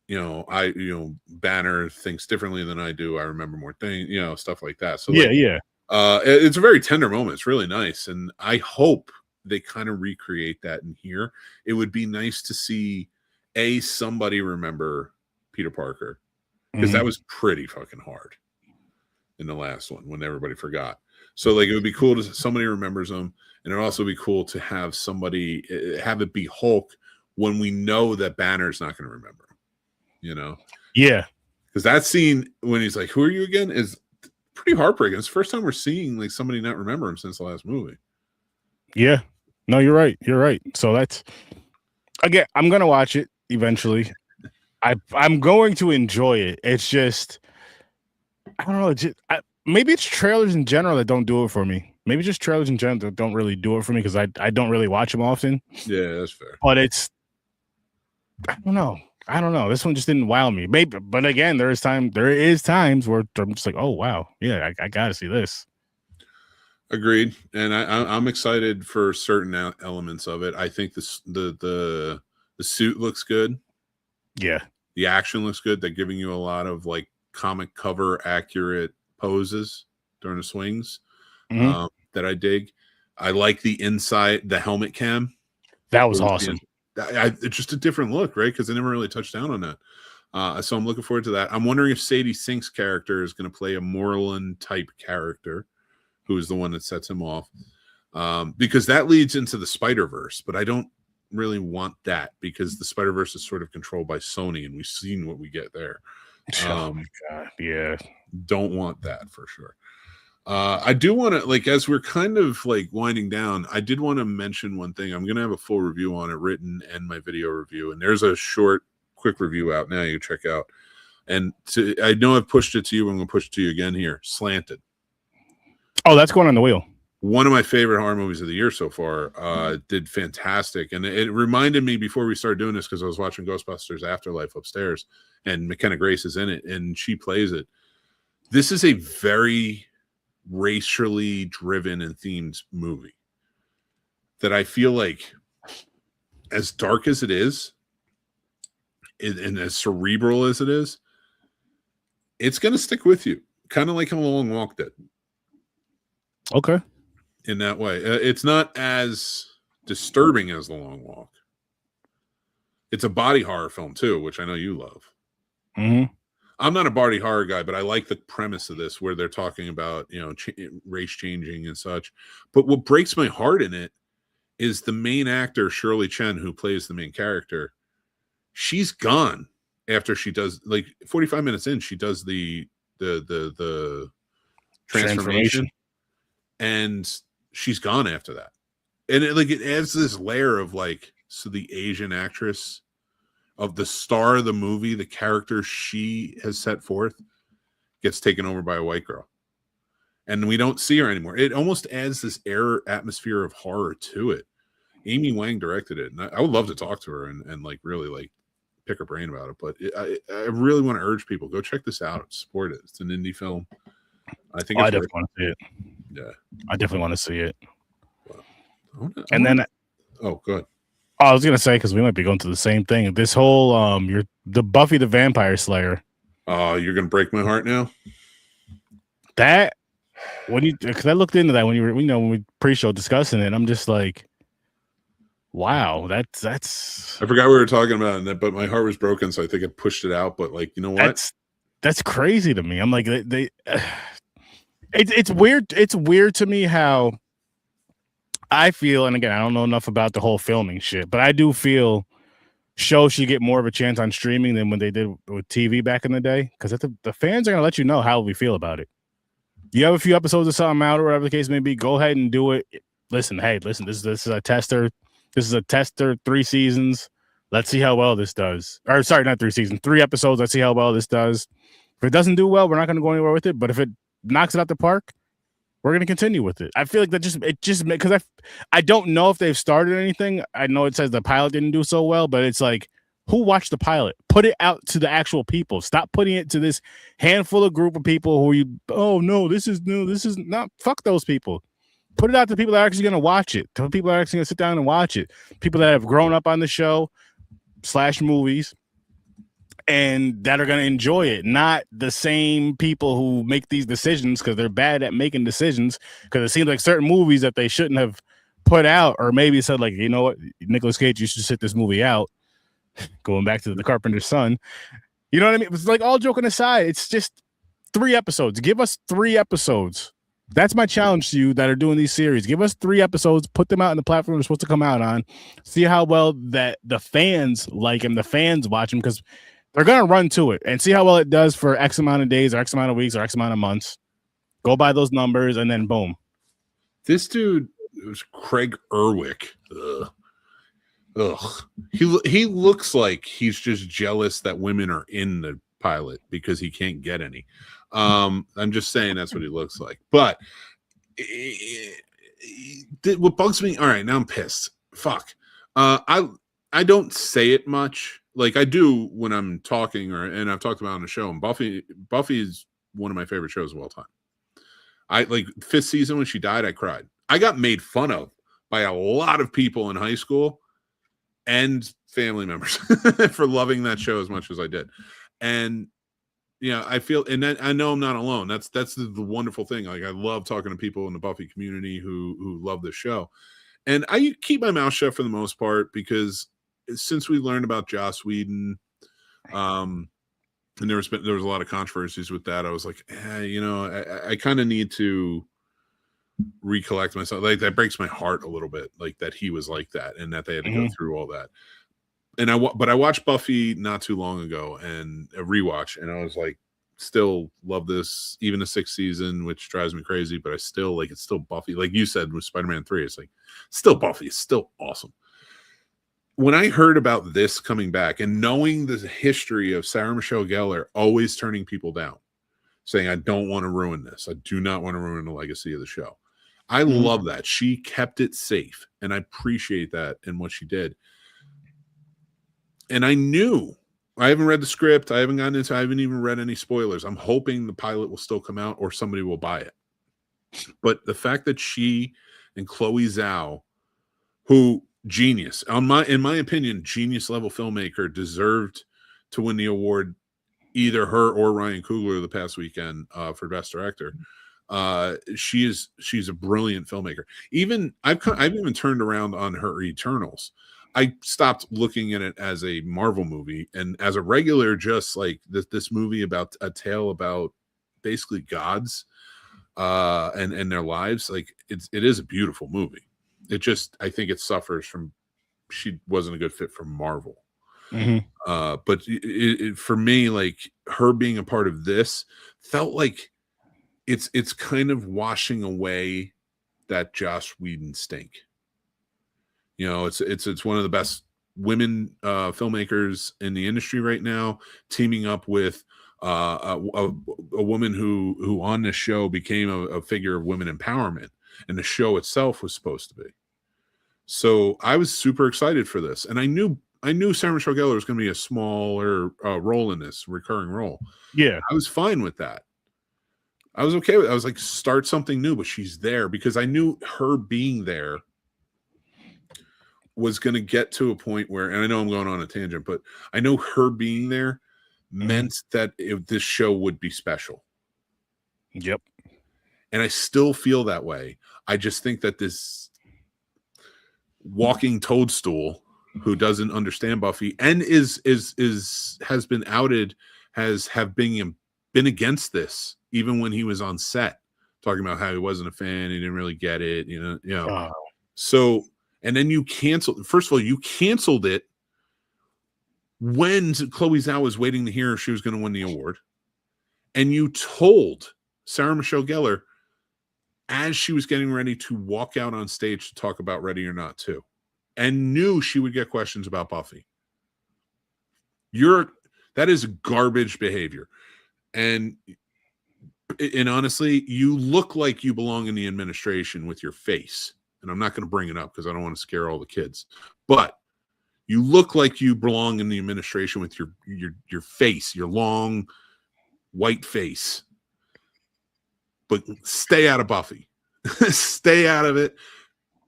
Banner thinks differently than I do. I remember more things, stuff like that. So it's a very tender moment. It's really nice, and I hope they kind of recreate that in here. It would be nice to see somebody remember Peter Parker. Because that was pretty fucking hard in the last one when everybody forgot. So like it would be cool to somebody remembers them, and it'd also be cool to have somebody have it be Hulk when we know that Banner's not going to remember him. Yeah. Because that scene when he's like, "Who are you again?" is pretty heartbreaking. It's the first time we're seeing like somebody not remember him since the last movie. Yeah. No, you're right. You're right. So that's again, I'm gonna watch it eventually. I'm going to enjoy it. It's just, I don't know. Maybe it's trailers in general that don't do it for me. Maybe just trailers in general that don't really do it for me because I don't really watch them often. Yeah, that's fair. But I don't know. This one just didn't wow me. Maybe, but again, there is times where I'm just like, oh wow, yeah, I got to see this. Agreed, and I'm excited for certain elements of it. I think the suit looks good. Yeah. The action looks good. They're giving you a lot of like comic cover accurate poses during the swings that I dig. I like the helmet cam. That was awesome. It's just a different look, right? Because they never really touched down on that. So I'm looking forward to that. I'm wondering if Sadie Sink's character is going to play a Moreland type character, who is the one that sets him off. Because that leads into the Spider-Verse, but I don't really want that because the Spider-Verse is sort of controlled by Sony, and we've seen what we get there. Oh my god, yeah. Don't want that for sure. I do want to, like, as we're kind of like winding down, I did want to mention one thing. I'm going to have a full review on it written and my video review, and there's a short, quick review out now you can check out. And I know I've pushed it to you, but I'm going to push it to you again here. Slanted. Oh, that's going on the wheel. One of my favorite horror movies of the year so far. Did fantastic. And it reminded me before we started doing this, because I was watching Ghostbusters Afterlife upstairs, and McKenna Grace is in it, and she plays it. This is a very racially driven and themed movie that I feel like, as dark as it is, and as cerebral as it is, it's going to stick with you. Kind of like how Long Walk did. Okay. In that way. It's not as disturbing as The Long Walk. It's a body horror film too, which I know you love. I'm not a Barty horror guy, but I like the premise of this where they're talking about, race changing and such. But what breaks my heart in it is the main actor, Shirley Chen, who plays the main character. She's gone after she does, like, 45 minutes in, she does the transformation, and she's gone after that. And it adds this layer of, like, so the Asian actress of the star of the movie, the character she has set forth, gets taken over by a white girl. And we don't see her anymore. It almost adds this atmosphere of horror to it. Amy Wang directed it, and I would love to talk to her and like really like pick her brain about it. But I really want to urge people, go check this out, support it. It's an indie film. I think I definitely want to see it. Yeah, I definitely want to see it. Then, oh, good. I was gonna say, because we might be going to the same thing. This whole the Buffy the Vampire Slayer. Oh, you're gonna break my heart now. That because I looked into that when when we pre-show discussing it, I'm just like, wow, that's. I forgot we were talking about it, but my heart was broken, so I think I pushed it out. But like, you know what? That's crazy to me. I'm like, it's weird. It's weird to me how I feel, and again, I don't know enough about the whole filming shit, but I do feel shows should get more of a chance on streaming than when they did with TV back in the day, because the fans are gonna let you know how we feel about it. You have a few episodes of something out, or whatever the case may be, go ahead and do it. Listen, this is a tester. This is a tester, 3 seasons. Let's see how well this does. Or sorry, not 3 seasons, 3 episodes. Let's see how well this does. If it doesn't do well, we're not going to go anywhere with it. But if it knocks it out the park, we're going to continue with it. I feel like because I don't know if they've started anything. I know it says the pilot didn't do so well, but it's like, who watched the pilot? Put it out to the actual people. Stop putting it to this handful of group of people this is not, fuck those people. Put it out to people that are actually going to watch it. To people that are actually going to sit down and watch it. People that have grown up on the show / movies and that are going to enjoy it. Not the same people who make these decisions because they're bad at making decisions, because it seems like certain movies that they shouldn't have put out, or maybe said like, you know what, Nicolas Cage, you should sit this movie out. Going back to the Carpenter's Son. You know what I mean? It's like, all joking aside, it's just 3 episodes. Give us 3 episodes. That's my challenge to you that are doing these series. Give us 3 episodes, put them out on the platform they're supposed to come out on, see how well that the fans like them, the fans watch them, because they're going to run to it, and see how well it does for X amount of days or X amount of weeks or X amount of months. Go by those numbers, and then boom. This dude was Craig Erwick. Ugh. He looks like he's just jealous that women are in the pilot because he can't get any. I'm just saying that's what he looks like. But what bugs me, all right, now I'm pissed. Fuck. I don't say it much. Like I do when I'm talking, and I've talked about it on the show. And Buffy is one of my favorite shows of all time. I like 5th season when she died, I cried. I got made fun of by a lot of people in high school and family members for loving that show as much as I did. And I feel, and I know I'm not alone. That's the wonderful thing. Like I love talking to people in the Buffy community who love this show. And I keep my mouth shut for the most part, because since we learned about Joss Whedon, and there was a lot of controversies with that, I was like, I kind of need to recollect myself. Like that breaks my heart a little bit, like that he was like that and that they had to go through all that. And I watched Buffy not too long ago, and a rewatch, and I was like, still love this, even the 6th season, which drives me crazy, but I still like, it's still Buffy. Like you said with Spider-Man 3, it's like still Buffy, it's still awesome. When I heard about this coming back, and knowing the history of Sarah Michelle Gellar always turning people down, saying, I don't want to ruin this, I do not want to ruin the legacy of the show, I love that. She kept it safe, and I appreciate that in what she did. And I knew, I haven't read the script, I haven't even read any spoilers. I'm hoping the pilot will still come out or somebody will buy it. But the fact that she and Chloe Zhao, who genius, in my opinion, genius level filmmaker, deserved to win the award, either her or Ryan Coogler the past weekend for Best Director. She's a brilliant filmmaker. Even I've even turned around on her Eternals. I stopped looking at it as a Marvel movie and as a regular, just like this movie about a tale about basically gods and their lives. Like it is a beautiful movie. It just, I think it suffers from, she wasn't a good fit for Marvel. But for me, like her being a part of this felt like it's kind of washing away that Joss Whedon stink. You know, it's one of the best women filmmakers in the industry right now, teaming up with a woman who on this show became a figure of women empowerment, and the show itself was supposed to be. So I was super excited for this, and I knew Sarah Michelle Gellar was going to be a smaller role in this, recurring role. Yeah, I was fine with that. I was okay with it. I was like, start something new, but she's there because I knew her being there was going to get to a point where, and I know I'm going on a tangent, but I know her being there meant that this show would be special. Yep. And I still feel that way. I just think that this walking toadstool who doesn't understand Buffy and has been outed, have been against this, even when he was on set, talking about how he wasn't a fan, he didn't really get it, you know. So, and then you canceled. First of all, you canceled it when Chloe Zhao was waiting to hear if she was going to win the award, and you told Sarah Michelle Gellar as she was getting ready to walk out on stage to talk about Ready or Not 2, and knew she would get questions about Buffy. That is garbage behavior. And honestly, you look like you belong in the administration with your face. And I'm not going to bring it up because I don't want to scare all the kids. But you look like you belong in the administration with your face, your long white face. But stay out of Buffy. Stay out of it.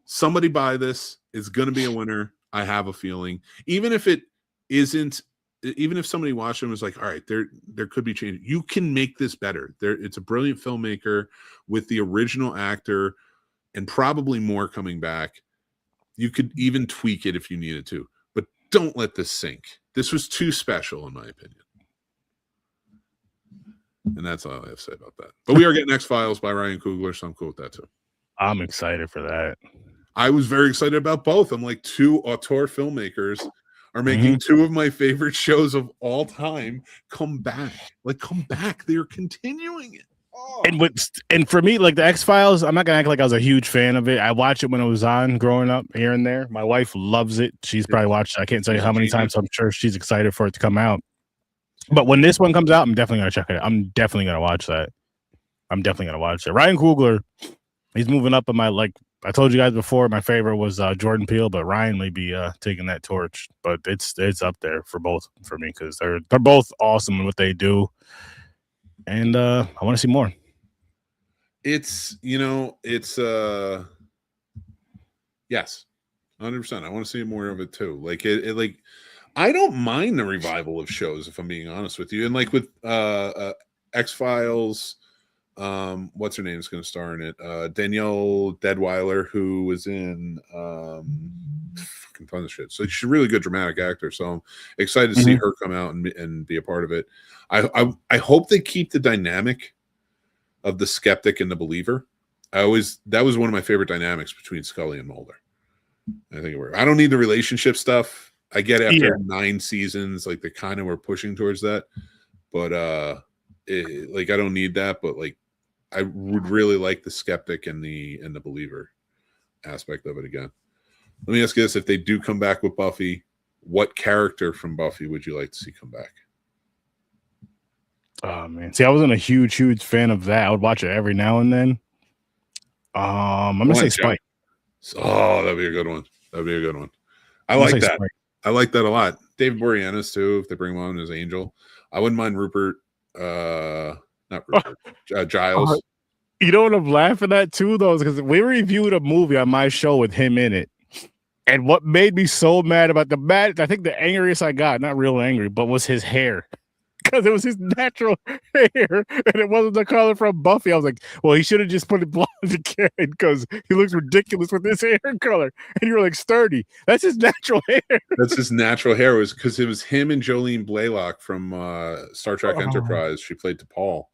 Somebody buy this. It's going to be a winner. I have a feeling. Even if it isn't, even if somebody watched them and was like, all right, there could be change. You can make this better. It's a brilliant filmmaker with the original actor and probably more coming back. You could even tweak it if you needed to, but don't let this sink. This was too special, in my opinion. And that's all I have to say about that. But we are getting X-Files by Ryan Coogler, so I'm cool with that too. I'm excited for that. I was very excited about both. I'm like, two auteur filmmakers are making two of my favorite shows of all time come back. Like, come back. They're continuing it. Oh. And for me, like the X-Files, I'm not gonna act like I was a huge fan of it. I watched it when it was on growing up here and there. My wife loves it. She's probably watched it. I can't tell you how many times, so I'm sure she's excited for it to come out. But when this one comes out, I'm definitely gonna check it out. I'm definitely gonna watch that. Ryan Coogler, he's moving up in my, like I told you guys before, my favorite was Jordan Peele, but Ryan may be taking that torch. But it's up there for both for me because they're both awesome in what they do. And I want to see more. Yes, 100%. I want to see more of it too. Like like I don't mind the revival of shows, if I'm being honest with you. And like with X-Files, what's her name is going to star in it? Danielle Deadweiler, who was in fucking tons of shit. So she's a really good dramatic actor. So I'm excited to see her come out and be a part of it. I hope they keep the dynamic of the skeptic and the believer. That was one of my favorite dynamics between Scully and Mulder. I think it worked. I don't need the relationship stuff. I get after 9 seasons, like they kind of were pushing towards that, but like I don't need that. But like I would really like the skeptic and the believer aspect of it again. Let me ask you this: if they do come back with Buffy, what character from Buffy would you like to see come back? Oh man, see, I wasn't a huge fan of that. I would watch it every now and then. I'm gonna say Spike. Oh, that'd be a good one. I like that. Spike. I like that a lot. David Boreanaz too, if they bring him on as Angel. I wouldn't mind Rupert. Not Rupert. Giles. You know what I'm laughing at too, though, is because we reviewed a movie on my show with him in it. And what made me so mad about I think the angriest I got, not real angry, but was his hair. because it was his natural hair and it wasn't the color from Buffy. I was like, well, he should have just put it blonde again because he looks ridiculous with his hair color. And you were like, Sturdy, that's his natural hair. That's his natural hair. Was because it was him and Jolene Blalock from Star Trek Enterprise. She played T'Pol.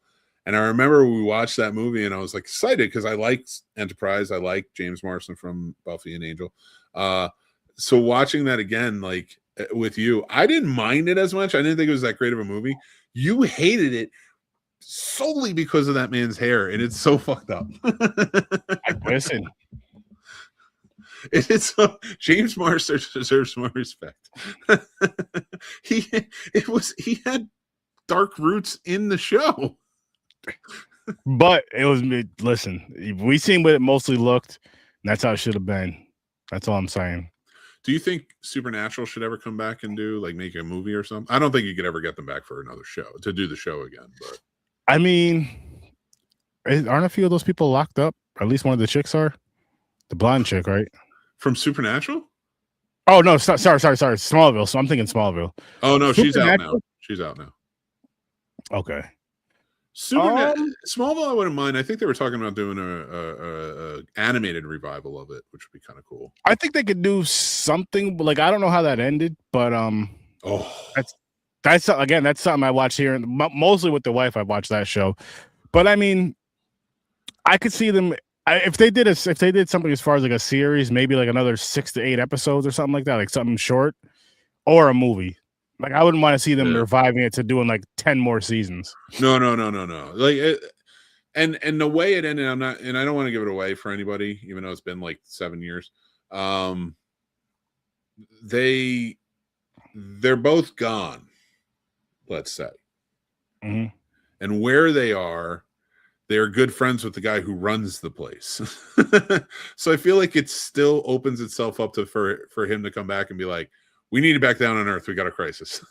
And I remember we watched that movie and I was like excited because I liked Enterprise. I liked James Marsden from Buffy and Angel. So watching that again, like with you, I didn't mind it as much. I didn't think it was that great of a movie. You hated it solely because of that man's hair, and it's so fucked up. Listen. It's James Marsden deserves more respect. He had dark roots in the show. But it was, listen, we seen what it mostly looked, and that's how it should have been. That's all I'm saying. Do you think Supernatural should ever come back and make a movie or something? I don't think you could ever get them back for another show to do the show again. But I mean, aren't a few of those people locked up? Or at least one of the chicks are. The blonde chick, right? From Supernatural? Oh no, sorry. Smallville. So I'm thinking Smallville. Oh no, she's out now. She's out now. Okay. Smallville, I wouldn't mind. I think they were talking about doing a animated revival of it, which would be kind of cool. I think they could do something, but like I don't know how that ended, but that's something I watched here, and mostly with the wife. I watched that show, but I mean, I could see them if they did something as far as like a series, maybe like another 6 to 8 episodes or something like that, like something short or a movie. Like I wouldn't want to see them reviving it to doing like 10 more seasons. No. Like, and the way it ended, I don't want to give it away for anybody, even though it's been like 7 years. They're both gone, let's say, and where they are good friends with the guy who runs the place. So I feel like it still opens itself up for him to come back and be like, we need you back down on Earth. We got a crisis.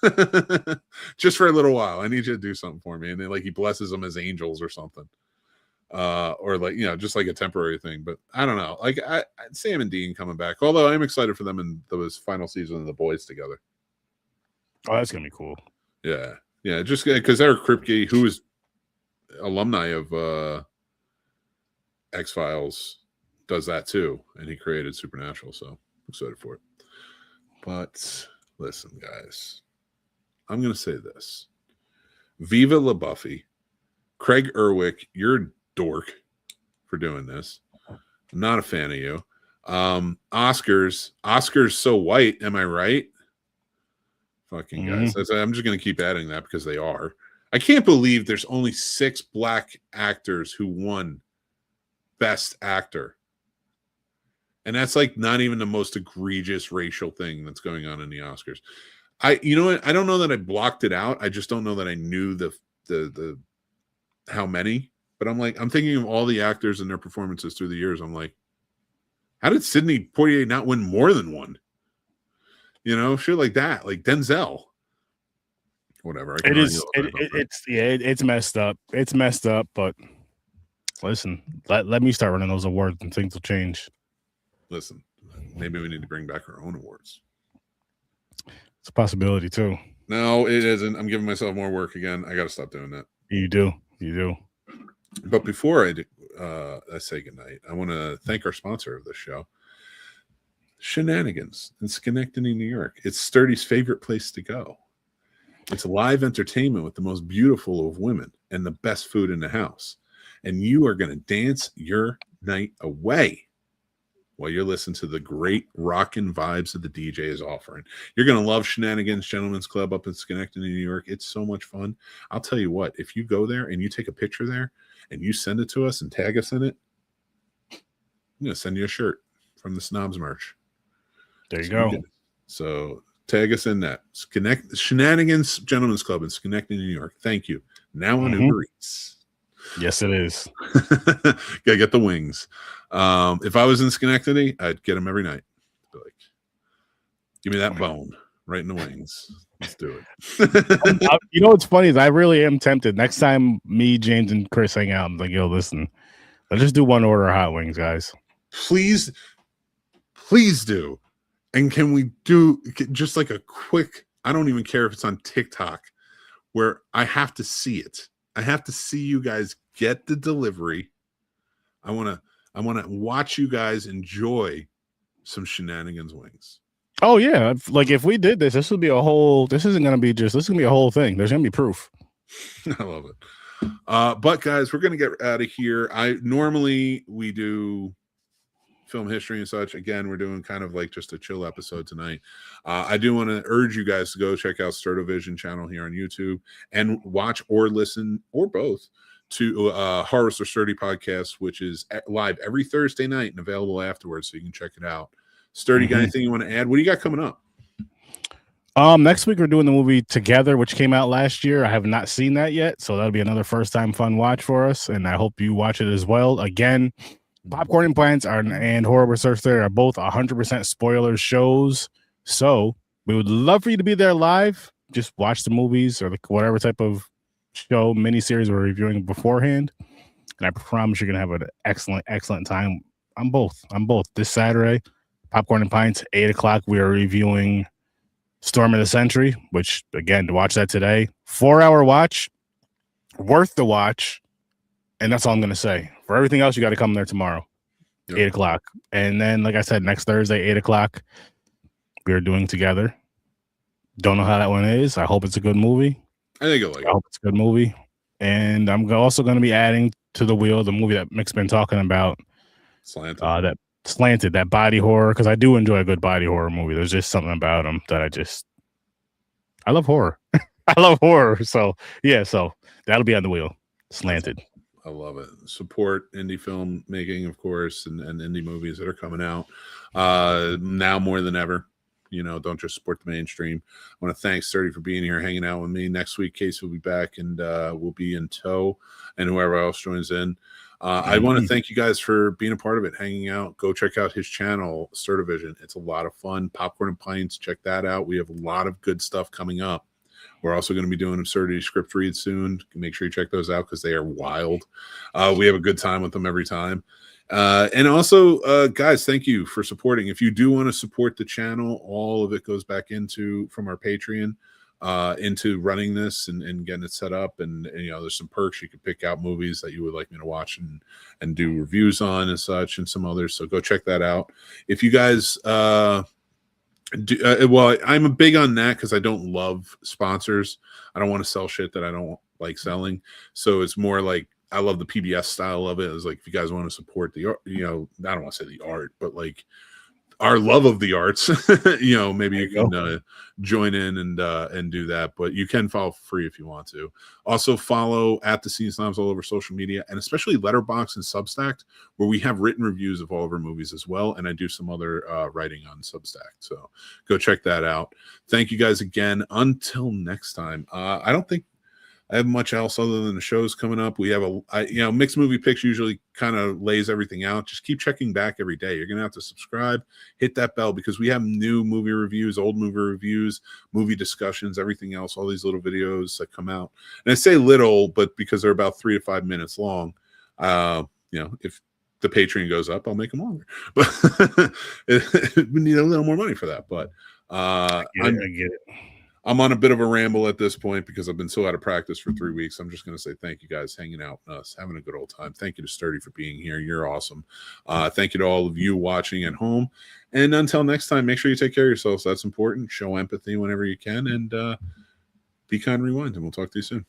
Just for a little while. I need you to do something for me. And then like he blesses them as angels or something. Or like, just like a temporary thing. But I don't know. Like Sam and Dean coming back. Although I'm excited for them in those final season of The Boys together. Oh, that's gonna be cool. Yeah. Yeah. Just because Eric Kripke, who is alumni of X-Files, does that too. And he created Supernatural. So I'm excited for it. But listen, guys, I'm going to say this. Viva La Buffy. Craig Erwick, you're a dork for doing this. I'm not a fan of you. Oscars so white. Am I right? Fucking guys. I'm just going to keep adding that because they are. I can't believe there's only 6 black actors who won Best Actor. And that's like not even the most egregious racial thing that's going on in the Oscars. You know what? I don't know that I blocked it out. I just don't know that I knew the how many. But I'm thinking of all the actors and their performances through the years. I'm like, how did Sidney Poitier not win more than one? Shit like that, like Denzel. Whatever. It's messed up. It's messed up. But listen, let me start running those awards and things will change. Listen, maybe we need to bring back our own awards. It's a possibility too. No, it isn't. I'm giving myself more work again. I got to stop doing that. You do. But before I say goodnight, I want to thank our sponsor of this show, Shenanigans in Schenectady, New York. It's Sturdy's favorite place to go. It's live entertainment with the most beautiful of women and the best food in the house. And you are going to dance your night away while you're listening to the great rockin' vibes that the DJ is offering. You're going to love Shenanigans Gentlemen's Club up in Schenectady, New York. It's so much fun. I'll tell you what, if you go there and you take a picture there and you send it to us and tag us in it, I'm going to send you a shirt from the Snubs merch. There you go. So tag us in that. Shenanigans Gentlemen's Club in Schenectady, New York. Thank you. Now on Uber Eats. Yes, it is. Gotta get the wings. If I was in Schenectady, I'd get them every night. Be like, give me that bone right in the wings. Let's do it. You know what's funny is I really am tempted. Next time me, James, and Chris hang out, I'm like, yo, listen, let's just do one order of hot wings, guys. Please do. And can we do just like a quick, I don't even care if it's on TikTok, where I have to see it. I have to see you guys get the delivery. I want to watch you guys enjoy some shenanigans wings. Oh yeah, like if we did this, this would be a whole. This isn't gonna be just. This is gonna be a whole thing. There's gonna be proof. I love it. But guys, we're gonna get out of here. Normally we do film history and such. Again, we're doing kind of like just a chill episode tonight. I do want to urge you guys to go check out Sturdovision channel here on YouTube and watch or listen or both to Horror So Sturdy podcast, which is live every Thursday night and available afterwards, so you can check it out. Sturdy, got anything you want to add? What do you got coming up? Next week we're doing the movie Together, which came out last year. I have not seen that yet, so that'll be another first time fun watch for us, and I hope you watch it as well. Again, Popcorn and Pints and Horror Research There are both 100% spoiler shows, so we would love for you to be there live. Just watch the movies or whatever type of show miniseries we're reviewing beforehand, and I promise you're gonna have an excellent time. I'm both this Saturday. Popcorn and Pints, 8:00. We are reviewing Storm of the Century, which again, to watch that today, 4-hour watch, worth the watch. And that's all I'm going to say. For everything else, you got to come there tomorrow, 8:00. And then, like I said, next Thursday, 8:00, we are doing Together. Don't know how that one is. I hope it's a good movie. I think you'll like it. I hope it's a good movie. And I'm also going to be adding to the wheel the movie that Mick's been talking about. Slanted, that body horror, because I do enjoy a good body horror movie. There's just something about them that I love horror. I love horror. So, yeah, that'll be on the wheel. Slanted. I love it. Support indie film making, of course, and indie movies that are coming out now more than ever. You know, don't just support the mainstream. I want to thank Sturdy for being here, hanging out with me. Next week, Case will be back, and we'll be in tow, and whoever else joins in. I want to thank you guys for being a part of it, hanging out. Go check out his channel, Sturdovision. It's a lot of fun. Popcorn and Pints, check that out. We have a lot of good stuff coming up. We're also going to be doing absurdity script reads soon. Make sure you check those out because they are wild. We have a good time with them every time. And also, guys, thank you for supporting. If you do want to support the channel, all of it goes back from our Patreon into running this and getting it set up. And, you know, there's some perks. You can pick out movies that you would like me to watch and do reviews on and such, and some others. So go check that out. If you guys well, I'm big on that because I don't love sponsors. I don't want to sell shit that I don't like selling. So it's more like I love the PBS style of it. It's like if you guys want to support the art, you know, I don't want to say the art, but like our love of the arts, you know, maybe you can join in and do that. But you can follow for free if you want to. Also follow at the Scene Snobs all over social media, and especially Letterboxd and Substack, where we have written reviews of all of our movies as well. And I do some other writing on Substack. So go check that out. Thank you guys again. Until next time. I don't think I have much else other than the shows coming up. We have Mixed Movie Picks usually kind of lays everything out. Just keep checking back every day. You're going to have to subscribe, hit that bell, because we have new movie reviews, old movie reviews, movie discussions, everything else, all these little videos that come out. And I say little, but because they're about 3 to 5 minutes long, you know, if the Patreon goes up, I'll make them longer. But we need a little more money for that. But I get it. I'm on a bit of a ramble at this point because I've been so out of practice for 3 weeks. I'm just going to say thank you guys hanging out with us, having a good old time. Thank you to Sturdy for being here. You're awesome. Thank you to all of you watching at home. And until next time, make sure you take care of yourselves. That's important. Show empathy whenever you can, and be kind, rewind, and we'll talk to you soon.